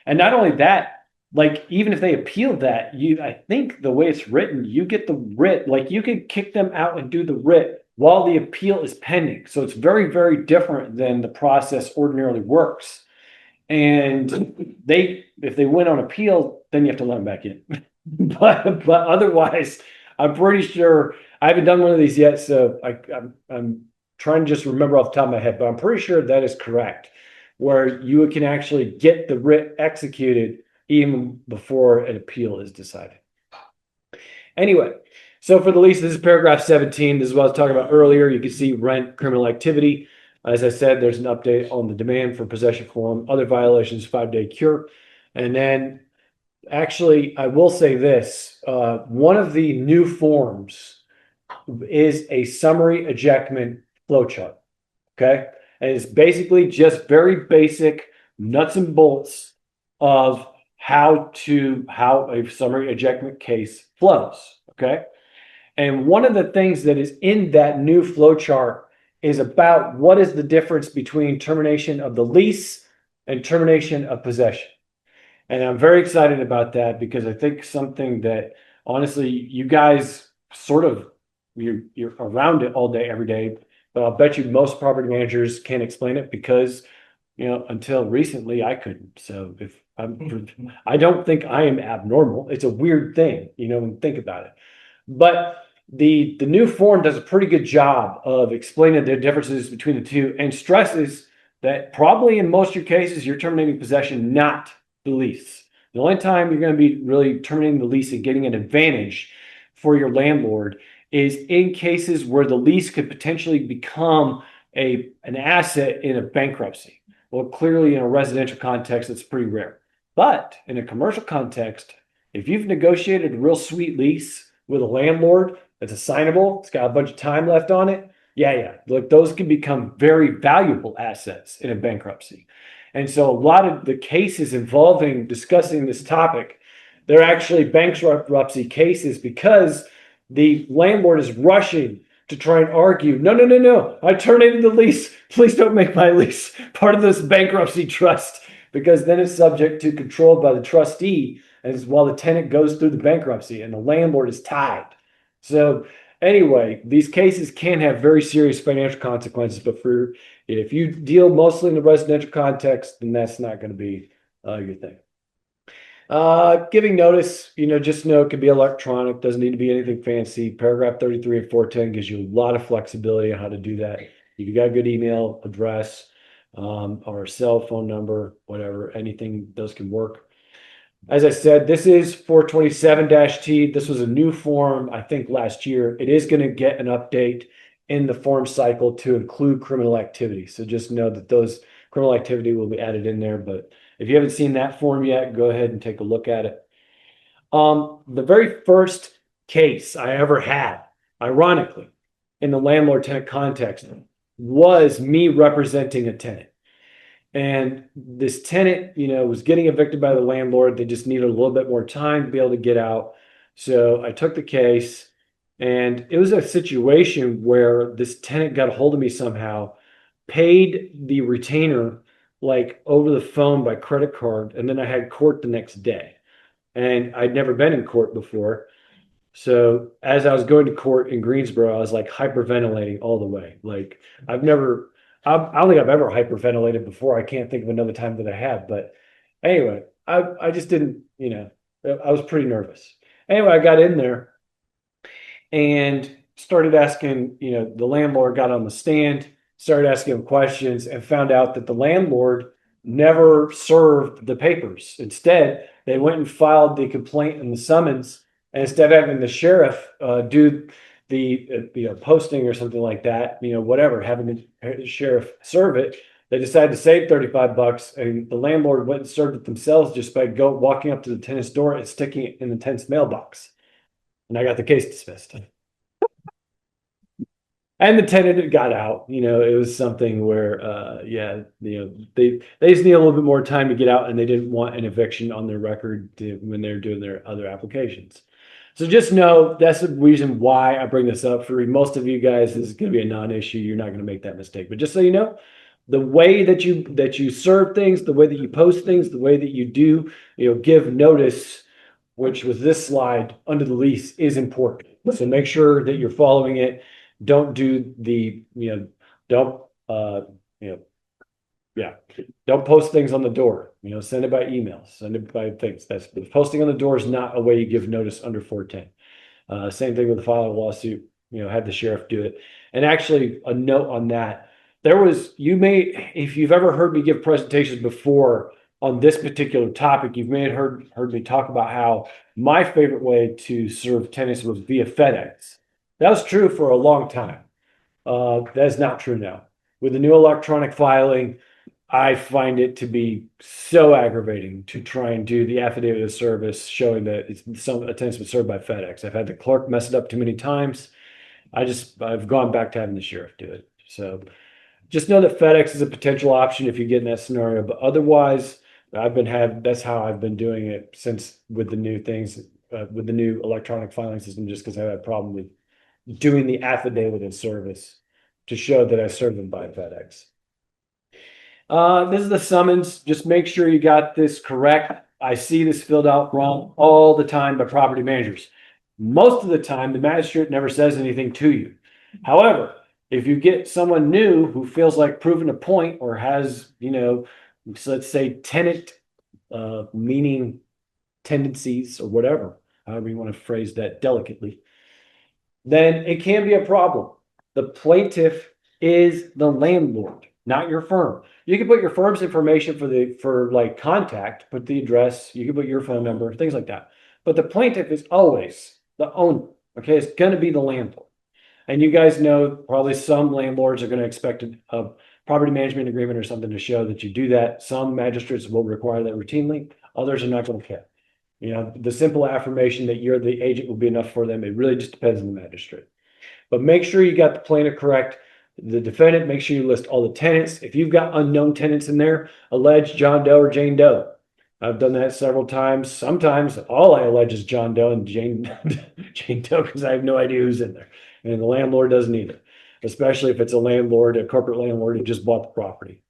And not only that, like, even if they appeal that, I think the way it's written, you get the writ, like, you can kick them out and do the writ while the appeal is pending. So it's very, very different than the process ordinarily works. And if they win on appeal, then you have to let them back in. but otherwise, I'm pretty sure I haven't done one of these yet, so I'm trying to just remember off the top of my head, but I'm pretty sure that is correct, where you can actually get the writ executed even before an appeal is decided. Anyway, so for the lease, this is paragraph 17. This is what I was talking about earlier. You can see rent, criminal activity. As I said, there's an update on the demand for possession form, other violations, 5-day cure. And then, actually, I will say this. One of the new forms is a summary ejectment flowchart. Okay? And it's basically just very basic nuts and bolts of how a summary ejectment case flows. Okay? And one of the things that is in that new flowchart is about what is the difference between termination of the lease and termination of possession. And I'm very excited about that because I think something that, honestly, you guys you're around it all day, every day, but I'll bet you most property managers can't explain it because, until recently I couldn't. So I don't think I am abnormal. It's a weird thing, when you think about it. But the new form does a pretty good job of explaining the differences between the two and stresses that probably in most of your cases, you're terminating possession, not the lease. The only time you're going to be really terminating the lease and getting an advantage for your landlord is in cases where the lease could potentially become an asset in a bankruptcy. Well, clearly in a residential context, it's pretty rare. But in a commercial context, if you've negotiated a real sweet lease with a landlord that's assignable, it's got a bunch of time left on it, yeah. Like those can become very valuable assets in a bankruptcy. And so a lot of the cases involving discussing this topic, they're actually bankruptcy cases because the landlord is rushing to try and argue, no, I terminated the lease. Please don't make my lease part of this bankruptcy trust, because then it's subject to control by the trustee as while the tenant goes through the bankruptcy and the landlord is tied. So anyway, these cases can have very serious financial consequences, but if you deal mostly in the residential context, then that's not going to be your thing. Giving notice, just know it can be electronic, doesn't need to be anything fancy. Paragraph 33 and 410 gives you a lot of flexibility on how to do that. If you got a good email address, or a cell phone number, whatever, anything, those can work. As I said, this is 427-T. This was a new form, I think, last year. It is going to get an update in the form cycle to include criminal activity. So just know that those criminal activity will be added in there. But if you haven't seen that form yet, go ahead and take a look at it. The very first case I ever had, ironically, in the landlord-tenant context, was me representing a tenant. And this tenant, was getting evicted by the landlord. They just needed a little bit more time to be able to get out. So I took the case, and it was a situation where this tenant got a hold of me somehow, paid the retainer like over the phone by credit card, and then I had court the next day. And I'd never been in court before. So as I was going to court in Greensboro, I was like hyperventilating all the way. Like I don't think I've ever hyperventilated before. I can't think of another time that I have. But anyway, I just didn't, I was pretty nervous. Anyway, I got in there and started asking, the landlord got on the stand, started asking him questions, and found out that the landlord never served the papers. Instead, they went and filed the complaint and the summons. And instead of having the sheriff do the posting or something like that, whatever, having the sheriff serve it, they decided to save $35, and the landlord went and served it themselves just by walking up to the tenant's door and sticking it in the tenant's mailbox. And I got the case dismissed. And the tenant got out. It was something where, they just need a little bit more time to get out, and they didn't want an eviction on their record when they're doing their other applications. So just know that's the reason why I bring this up. For most of you guys, this is going to be a non-issue. You're not going to make that mistake. But just so you know, the way that you serve things, the way that you post things, the way that you do, give notice, which was this slide under the lease, is important. So make sure that you're following it. Don't do don't post things on the door. Send it by email, send it by things. That's posting on the door is not a way you give notice under 410. Same thing with the filing a lawsuit. Have the sheriff do it. And actually, a note on that: if you've ever heard me give presentations before on this particular topic, you've heard me talk about how my favorite way to serve tenants was via FedEx. That was true for a long time. That's not true now. With the new electronic filing, I find it to be so aggravating to try and do the affidavit of service showing that a tenant's been served by FedEx. I've had the clerk mess it up too many times. I've gone back to having the sheriff do it. So just know that FedEx is a potential option if you get in that scenario. But otherwise, that's how I've been doing it since with the new things, with the new electronic filing system, just because I had a problem with doing the affidavit of service to show that I served them by FedEx. This is the summons. Just make sure you got this correct. I see this filled out wrong all the time by property managers. Most of the time, the magistrate never says anything to you. However, if you get someone new who feels like proving a point or has, so let's say tenant meaning tendencies or whatever, however you want to phrase that delicately, then it can be a problem. The plaintiff is the landlord, not your firm. You can put your firm's information for like contact, put the address, you can put your phone number, things like that. But the plaintiff is always the owner. Okay, it's going to be the landlord. And you guys know probably some landlords are going to expect a property management agreement or something to show that you do that. Some magistrates will require that routinely. Others are not going to care. You know, the simple affirmation that you're the agent will be enough for them. It really just depends on the magistrate. But make sure you got the plaintiff correct. The defendant, make sure you list all the tenants. If you've got unknown tenants in there, allege John Doe or Jane Doe. I've done that several times. Sometimes all I allege is John Doe and Jane Doe because I have no idea who's in there. And the landlord doesn't either, especially if it's a landlord, a corporate landlord who just bought the property.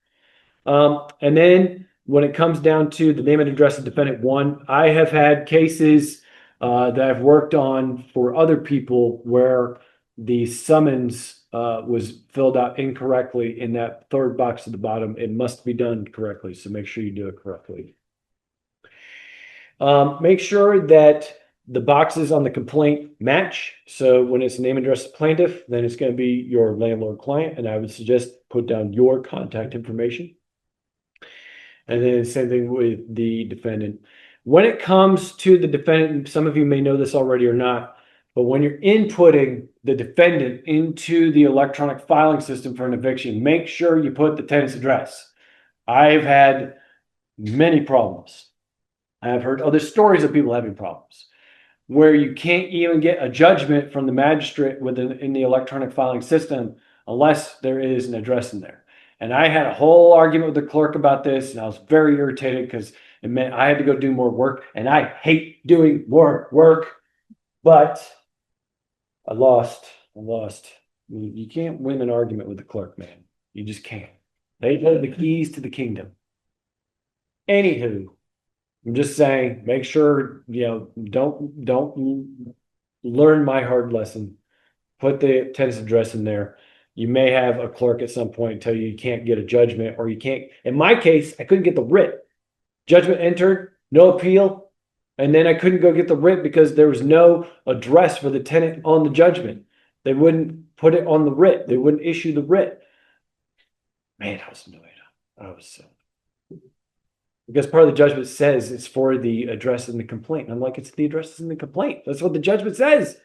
And then when it comes down to the name and address of defendant one, I have had cases that I've worked on for other people where the summons was filled out incorrectly in that third box at the bottom. It must be done correctly, so make sure you do it correctly. Make sure that the boxes on the complaint match. So when it's name and address of plaintiff, then it's going to be your landlord client, and I would suggest put down your contact information. And then same thing with the defendant. When it comes to the defendant, some of you may know this already or not, but when you're inputting the defendant into the electronic filing system for an eviction, make sure you put the tenant's address. I've had many problems. I've heard other stories of people having problems where you can't even get a judgment from the magistrate in the electronic filing system unless there is an address in there. And I had a whole argument with the clerk about this, and I was very irritated because it meant I had to go do more work, and I hate doing more work, but I lost. You can't win an argument with the clerk, man. You just can't. They hold the keys to the kingdom. Anywho, I'm just saying, make sure, don't learn my hard lesson. Put the tenant's address in there. You may have a clerk at some point tell you can't get a judgment, or you can't. In my case, I couldn't get the writ. Judgment entered, no appeal. And then I couldn't go get the writ because there was no address for the tenant on the judgment. They wouldn't put it on the writ. They wouldn't issue the writ. Man, I was annoyed. I was so. Because part of the judgment says it's for the address in the complaint. And I'm like, it's the address in the complaint. That's what the judgment says.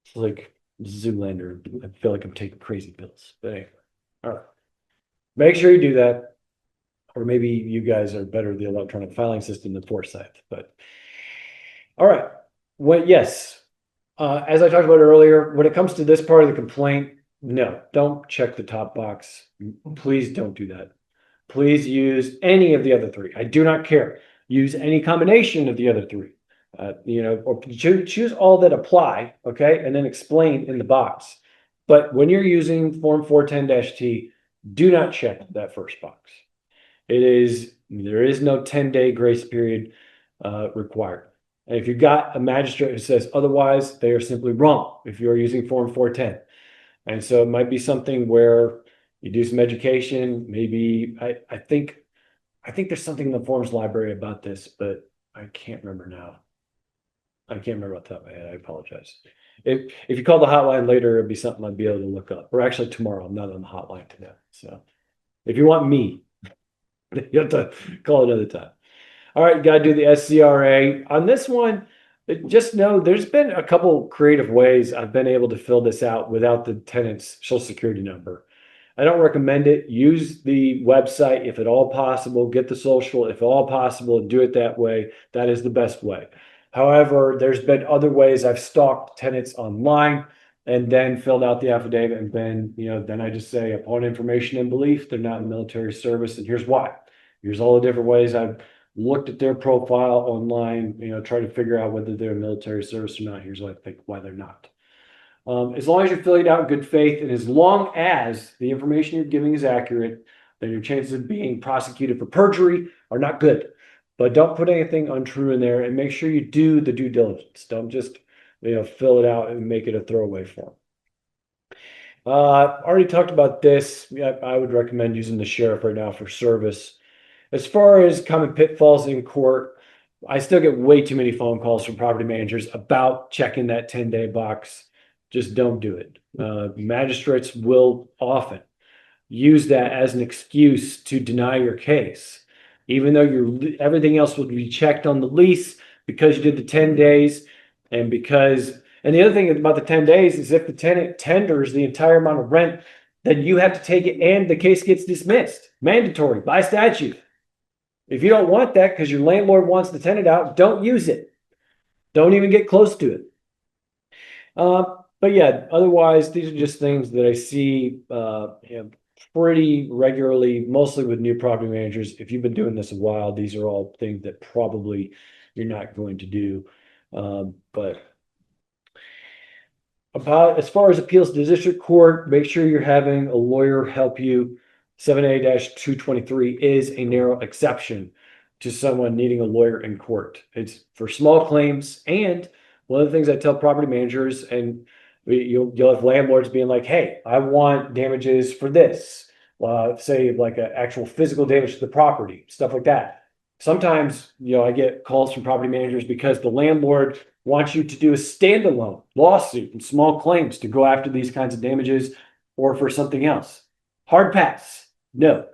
It's like Zoolander. I feel like I'm taking crazy pills. But anyway, all right. Make sure you do that. Or maybe you guys are better at the electronic filing system than Forsyth. But all right. Well, yes. As I talked about earlier, when it comes to this part of the complaint, no, don't check the top box. Please don't do that. Please use any of the other three. I do not care. Use any combination of the other three. Or choose all that apply, okay, and then explain in the box. But when you're using Form 410-T, do not check that first box. There is no 10-day grace period required. And if you've got a magistrate who says otherwise, they are simply wrong if you're using Form 410. And so it might be something where you do some education. Maybe I think there's something in the forms library about this, but I can't remember now. I can't remember off the top of my head. I apologize. If you call the hotline later, it'll be something I'd be able to look up. Or actually tomorrow. I'm not on the hotline today. So if you want me, you have to call another time. All right, you got to do the SCRA. On this one, just know there's been a couple creative ways I've been able to fill this out without the tenant's social security number. I don't recommend it. Use the website if at all possible. Get the social if at all possible. Do it that way. That is the best way. However, there's been other ways I've stalked tenants online and then filled out the affidavit and then I just say upon information and belief, they're not in military service, and here's why. Here's all the different ways I've looked at their profile online, try to figure out whether they're in military service or not. Here's what I think why they're not. As long as you're filling it out in good faith, and as long as the information you're giving is accurate, then your chances of being prosecuted for perjury are not good. But don't put anything untrue in there, and make sure you do the due diligence. Don't just fill it out and make it a throwaway form. Already talked about this. I would recommend using the sheriff right now for service. As far as common pitfalls in court, I still get way too many phone calls from property managers about checking that 10-day box. just don't do it. Magistrates will often use that as an excuse to deny your case, even though everything else will be checked on the lease because you did the 10 days and the other thing about the 10 days is if the tenant tenders the entire amount of rent, then you have to take it and the case gets dismissed. Mandatory by statute. If you don't want that because your landlord wants the tenant out, don't use it. Don't even get close to it. But yeah, otherwise, these are just things that I see pretty regularly, mostly with new property managers. If you've been doing this a while, these are all things that probably you're not going to do. But about as far as appeals to the district court, make sure you're having a lawyer help you. 7A-223 is a narrow exception to someone needing a lawyer in court. It's for small claims. And one of the things I tell property managers, and you'll have landlords being like, hey, I want damages for this. Say like an actual physical damage to the property, stuff like that. Sometimes, I get calls from property managers because the landlord wants you to do a standalone lawsuit and small claims to go after these kinds of damages or for something else. Hard pass. No.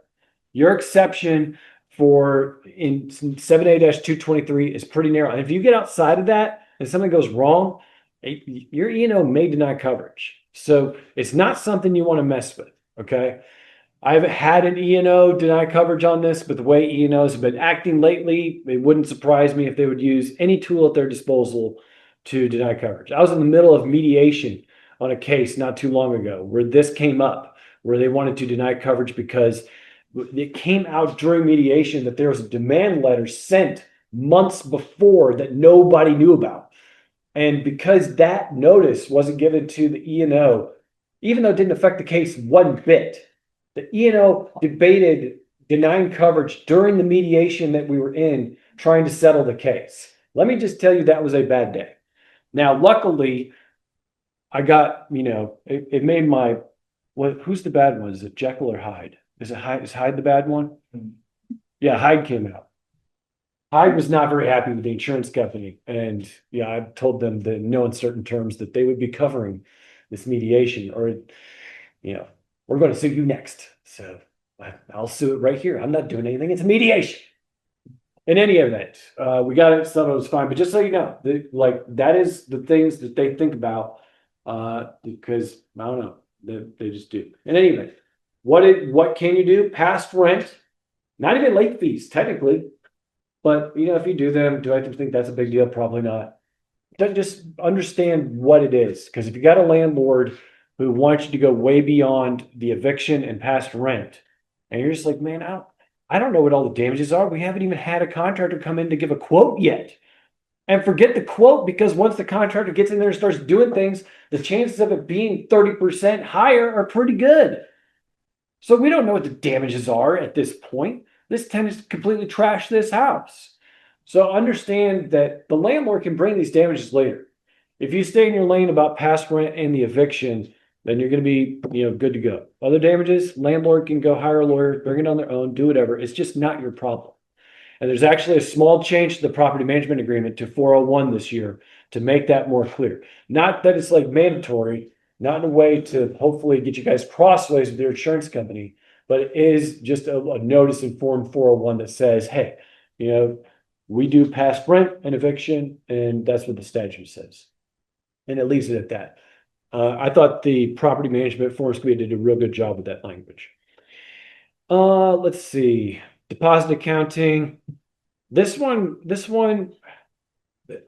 Your exception for in 7A-223 is pretty narrow. And if you get outside of that and something goes wrong, your E&O may deny coverage. So it's not something you want to mess with, okay? I've had an E&O deny coverage on this, but the way E&Os have been acting lately, it wouldn't surprise me if they would use any tool at their disposal to deny coverage. I was in the middle of mediation on a case not too long ago where this came up, where they wanted to deny coverage because it came out during mediation that there was a demand letter sent months before that nobody knew about. And because that notice wasn't given to the E&O, even though it didn't affect the case one bit, the E&O debated denying coverage during the mediation that we were in, trying to settle the case. Let me just tell you, that was a bad day. Now, luckily, I got, it made my, who's the bad one? Is it Jekyll or Hyde? Is Hyde the bad one? Yeah, Hyde came out. Hyde was not very happy with the insurance company. And I told them that in no uncertain terms that they would be covering this mediation or, we're going to sue you next. So I'll sue it right here. I'm not doing anything. It's a mediation. In any event, we got it settled. It was fine. But just so you know, that is the things that they think about because I don't know, they just do. In any event, what can you do? Past rent, not even late fees technically, but if you do them, do I think that's a big deal? Probably not. Just understand what it is, because if you got a landlord who wants you to go way beyond the eviction and past rent, and you're just like, man, I don't know what all the damages are. We haven't even had a contractor come in to give a quote yet. And forget the quote, because once the contractor gets in there and starts doing things, the chances of it being 30% higher are pretty good. So we don't know what the damages are at this point. This tenant's completely trashed this house. So understand that the landlord can bring these damages later. If you stay in your lane about past rent and the eviction, then you're going to be, good to go. Other damages, landlord can go hire a lawyer, bring it on their own, do whatever. It's just not your problem. And there's actually a small change to the property management agreement to 401 this year to make that more clear. Not that it's like mandatory, not in a way to hopefully get you guys crossways with your insurance company, but it is just a notice in Form 401 that says, hey, we do past rent and eviction, and that's what the statute says. And it leaves it at that. I thought the property management forms committee did a real good job with that language. Let's see. Deposit accounting. This one,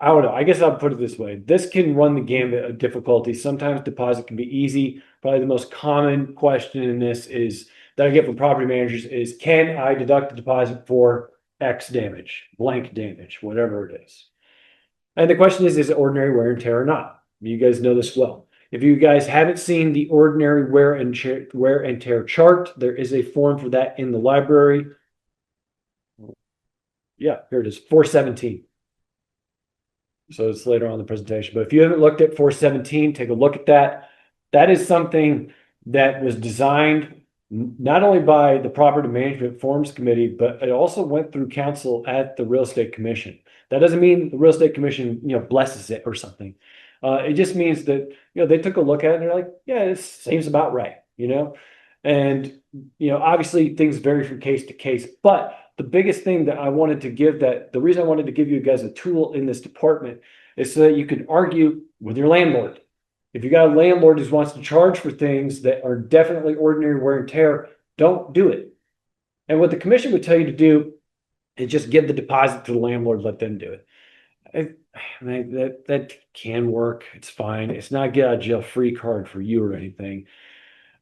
I don't know. I guess I'll put it this way. This can run the gambit of difficulty. Sometimes deposit can be easy. Probably the most common question in this is that I get from property managers is, can I deduct the deposit for X damage, blank damage, whatever it is? And the question is it ordinary wear and tear or not? You guys know this well. If you guys haven't seen the ordinary wear and tear chart, there is a form for that in the library. Yeah, here it is, 417. So it's later on in the presentation. But if you haven't looked at 417, take a look at that. That is something that was designed not only by the Property Management Forms Committee, but it also went through council at the Real Estate Commission. That doesn't mean the Real Estate Commission, blesses it or something. It just means that, they took a look at it and they're like, yeah, this seems about right, And, obviously things vary from case to case, but the biggest thing that I wanted to give the reason I wanted to give you guys a tool in this department is so that you can argue with your landlord. If you got a landlord who wants to charge for things that are definitely ordinary wear and tear, don't do it. And what the commission would tell you to do is just give the deposit to the landlord, let them do it. That can work. It's fine. It's not get out of jail free card for you or anything.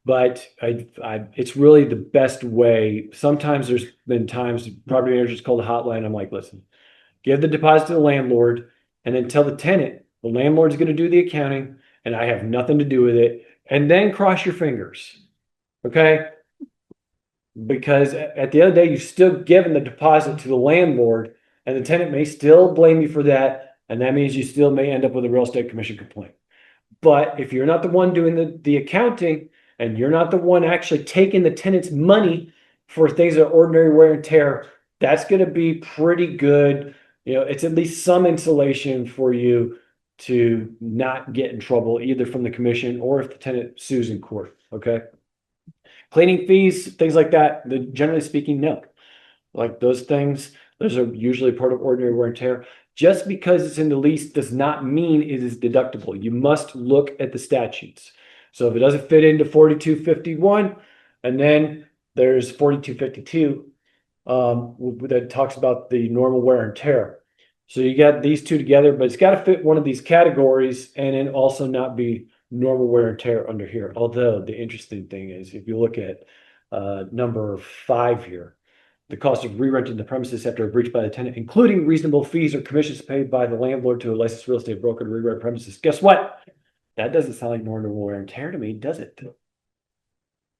But it's really the best way. Sometimes there's been times property managers call the hotline. I'm like, listen, give the deposit to the landlord and then tell the tenant the landlord's going to do the accounting and I have nothing to do with it. And then cross your fingers. Okay. Because at the end of the day, you've still given the deposit to the landlord and the tenant may still blame you for that. And that means you still may end up with a real estate commission complaint. But if you're not the one doing the accounting and you're not the one actually taking the tenant's money for things that are ordinary wear and tear, that's going to be pretty good. It's at least some insulation for you to not get in trouble either from the commission or if the tenant sues in court. Okay. Cleaning fees, things like that, generally speaking, no. Like those things, those are usually part of ordinary wear and tear. Just because it's in the lease does not mean it is deductible. You must look at the statutes. So if it doesn't fit into 4251, and then there's 4252 that talks about the normal wear and tear. So you got these two together, but it's got to fit one of these categories and then also not be normal wear and tear under here. Although the interesting thing is, if you look at number 5 here, the cost of re-renting the premises after a breach by the tenant, including reasonable fees or commissions paid by the landlord to a licensed real estate broker to re-rent premises. Guess what? That doesn't sound like normal wear and tear to me, does it?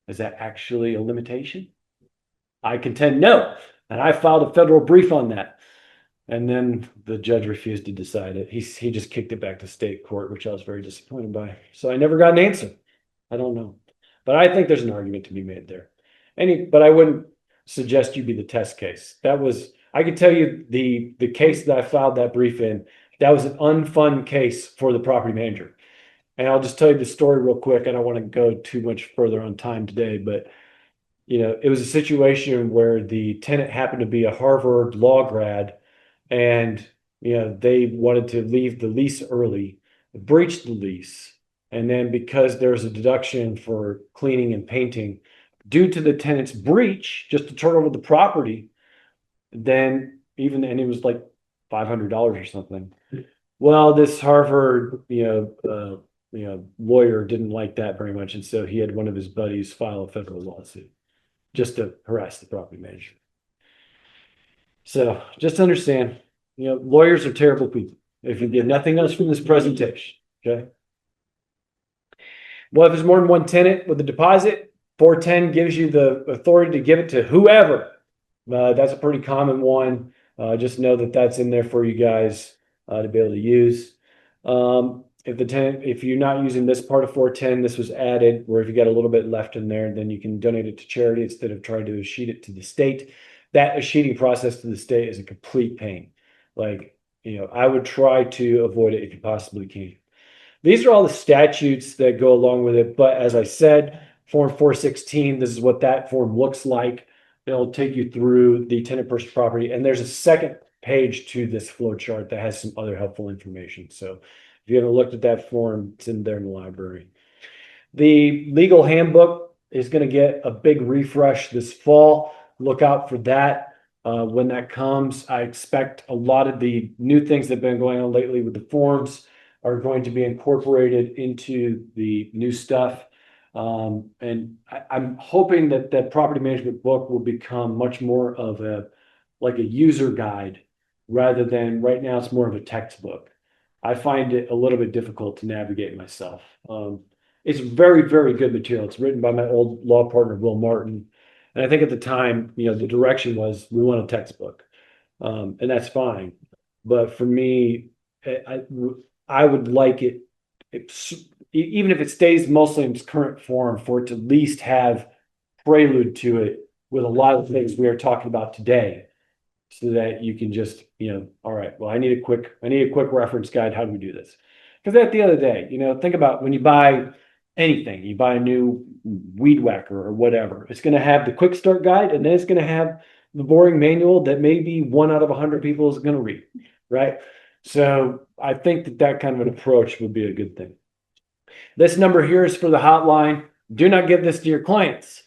Is that actually a limitation? I contend no. And I filed a federal brief on that. And then the judge refused to decide it. He just kicked it back to state court, which I was very disappointed by. So I never got an answer. I don't know. But I think there's an argument to be made there. But I wouldn't suggest you be the test case. I could tell you the case that I filed that brief in, that was an unfun case for the property manager. And I'll just tell you the story real quick. I don't want to go too much further on time today, but it was a situation where the tenant happened to be a Harvard law grad and they wanted to leave the lease early, breached the lease. And then because there's a deduction for cleaning and painting due to the tenant's breach, just to turn over the property, and it was like $500 or something. Well, this Harvard, lawyer didn't like that very much. And so he had one of his buddies file a federal lawsuit just to harass the property manager. So just understand, lawyers are terrible people. If you get nothing else from this presentation, okay? Well, if there's more than one tenant with a deposit, 410 gives you the authority to give it to whoever. That's a pretty common one. Just know that that's in there for you guys to be able to use. If you're not using this part of 410, this was added, where if you got a little bit left in there, then you can donate it to charity instead of trying to escheat it to the state. That escheating process to the state is a complete pain. I would try to avoid it if you possibly can. These are all the statutes that go along with it. But as I said, Form 416, this is what that form looks like. It'll take you through the tenant purchase property. And there's a second page to this flow chart that has some other helpful information. So if you haven't looked at that form, it's in there in the library. The legal handbook is going to get a big refresh this fall. Look out for that. When that comes, I expect a lot of the new things that have been going on lately with the forms are going to be incorporated into the new stuff. And I'm hoping that that property management book will become much more of a user guide rather than right now it's more of a textbook. I find it a little bit difficult to navigate myself. It's very, very good material. It's written by my old law partner, Will Martin. And I think at the time, the direction was we want a textbook. And that's fine. But for me, I would like it, even if it stays mostly in its current form, for it to at least have prelude to it with a lot of things we are talking about today, so that you can just, all right, well, I need a quick reference guide. How do we do this? Because at the end of the day, think about when you buy anything, you buy a new weed whacker or whatever, it's going to have the quick start guide, and then it's going to have the boring manual that maybe 1 out of 100 people is going to read, right? So I think that kind of an approach would be a good thing. This number here is for the hotline. Do not give this to your clients.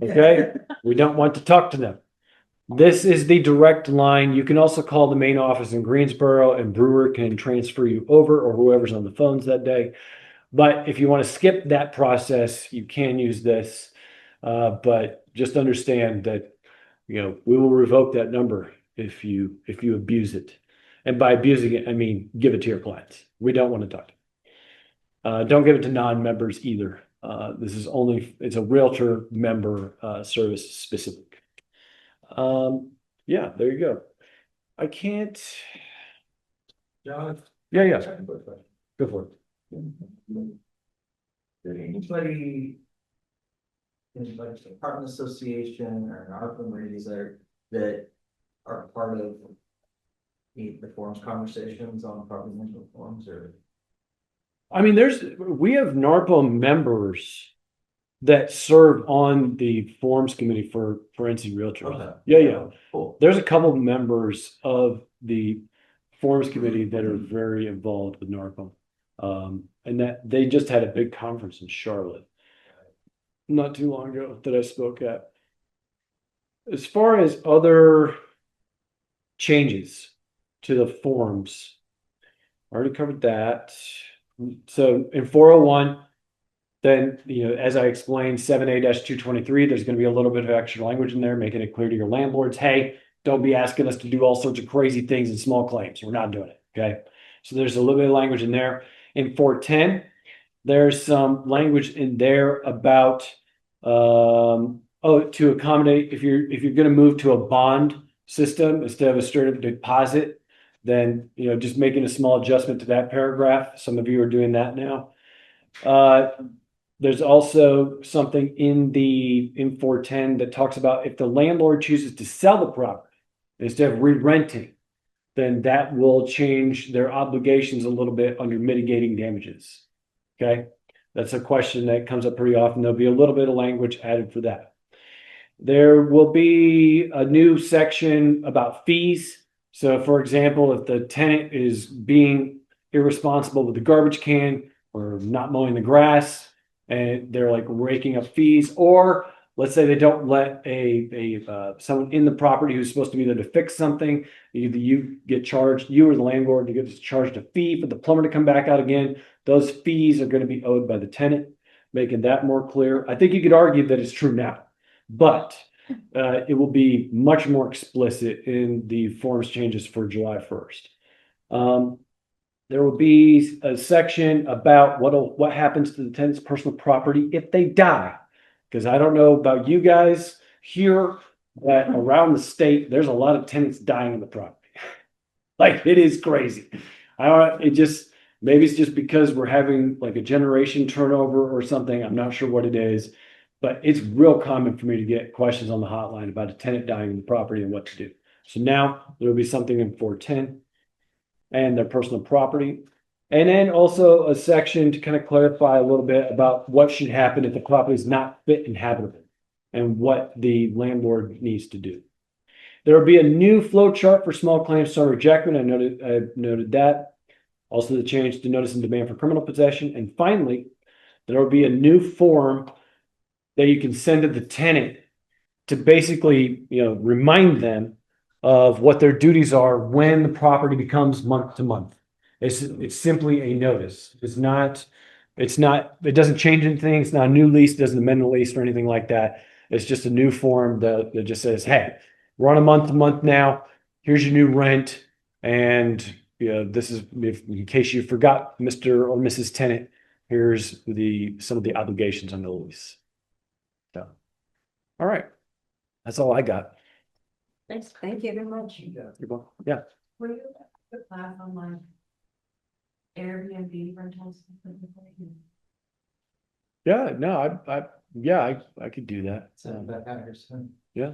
Okay. We don't want to talk to them. This is the direct line. You can also call the main office in Greensboro, and Brewer can transfer you over, or whoever's on the phones that day. But if you want to skip that process, you can use this. But just understand that, we will revoke that number if you abuse it. And by abusing it, I mean, give it to your clients. We don't want to talk to them. Don't give it to non-members either. It's a realtor member service specific. Yeah, there you go. I can't. John? Yeah. Go for it. Did anybody in like the apartment association or an ARPA or these that are part of the forums conversations on property management forums, or? I mean, we have NARPA members that serve on the forums committee for NC Realtors. Okay. Yeah. Cool. There's a couple members of the forums committee that are very involved with NARPA. And that they just had a big conference in Charlotte not too long ago that I spoke at. As far as other changes to the forms, I already covered that. So in 401, then, as I explained, 7A-223, there's going to be a little bit of extra language in there, making it clear to your landlords, hey, don't be asking us to do all sorts of crazy things in small claims. We're not doing it. Okay. So there's a little bit of language in there. In 410, there's some language in there about, to accommodate if you're going to move to a bond system instead of a straight deposit, then, just making a small adjustment to that paragraph. Some of you are doing that now. There's also something in 410 that talks about if the landlord chooses to sell the property instead of re-renting, then that will change their obligations a little bit under mitigating damages. Okay. That's a question that comes up pretty often. There'll be a little bit of language added for that. There will be a new section about fees. So for example, if the tenant is being irresponsible with the garbage can or not mowing the grass, and they're like raking up fees, or let's say they don't let someone in the property who's supposed to be there to fix something. Either you get charged, you or the landlord, you get charged a fee for the plumber to come back out again. Those fees are going to be owed by the tenant, making that more clear. I think you could argue that it's true now, but it will be much more explicit in the forms changes for July 1st. There will be a section about what happens to the tenant's personal property if they die. Because I don't know about you guys here, but around the state, there's a lot of tenants dying in the property. Like, it is crazy. Maybe it's just because we're having like a generation turnover or something. I'm not sure what it is, but it's real common for me to get questions on the hotline about a tenant dying in the property and what to do. So now there will be something in 410 and their personal property. And then also a section to kind of clarify a little bit about what should happen if the property is not fit and habitable and what the landlord needs to do. There will be a new flow chart for small claims summary rejectment. I noted that. Also the change to notice and demand for criminal possession. And finally, there will be a new form that you can send to the tenant to basically, remind them of what their duties are when the property becomes month to month. It's simply a notice. It doesn't change anything. It's not a new lease, doesn't amend the lease or anything like that. It's just a new form that just says, hey, we're on a month to month now. Here's your new rent. And this is, in case you forgot, Mr. or Mrs. Tenant, here's some of the obligations on the lease. So, all right. That's all I got. Thanks. Thank you very much. You're welcome. Yeah. Were you the class on my Airbnb rentals? Yeah, no, I could do that. So that Patterson. Yeah.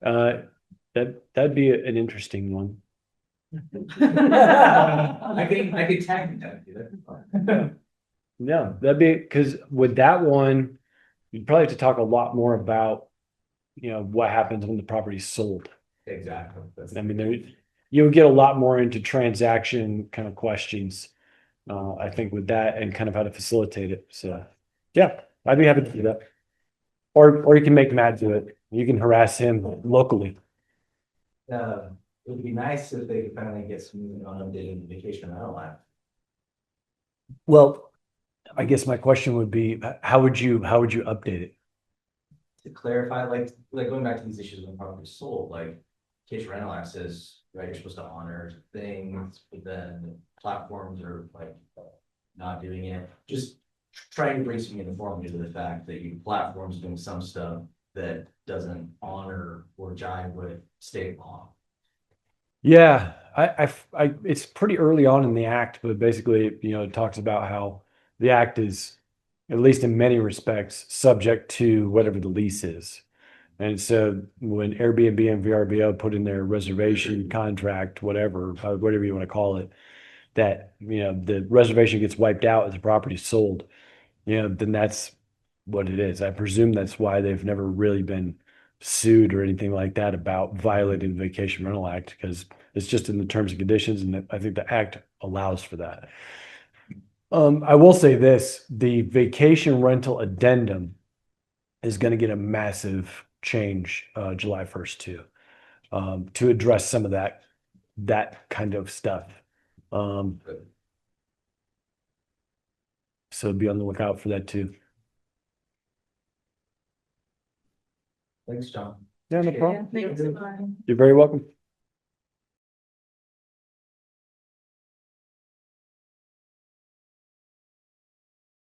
That'd be an interesting one. I could tag that. Yeah, that'd be, because with that one, you'd probably have to talk a lot more about, what happens when the property's sold. Exactly. That's- I mean, you would get a lot more into transaction kind of questions, I think with that and kind of how to facilitate it. So, yeah, I'd be happy to do that. Or you can make Matt do it. You can harass him locally. It would be nice if they could finally get some on updated vacation rental app. Well, I guess my question would be, how would you update it? To clarify, like going back to these issues when property is sold, like case rental app says, right, you're supposed to honor things, but then platforms are like not doing it. Just trying to bring some uniformity to the fact that you platforms doing some stuff that doesn't honor or jive with state law. Yeah, it's pretty early on in the act, but basically, it talks about how the act is, at least in many respects, subject to whatever the lease is. And so when Airbnb and VRBO put in their reservation contract, whatever you want to call it, that, the reservation gets wiped out as the property is sold, then that's what it is. I presume that's why they've never really been sued or anything like that about violating the Vacation Rental Act, because it's just in the terms and conditions, and I think the act allows for that. I will say this, the vacation rental addendum is going to get a massive change July 1st too, to address some of that kind of stuff. So be on the lookout for that too. Thanks, John. Yeah, no Yeah, problem. thanks. You're very welcome.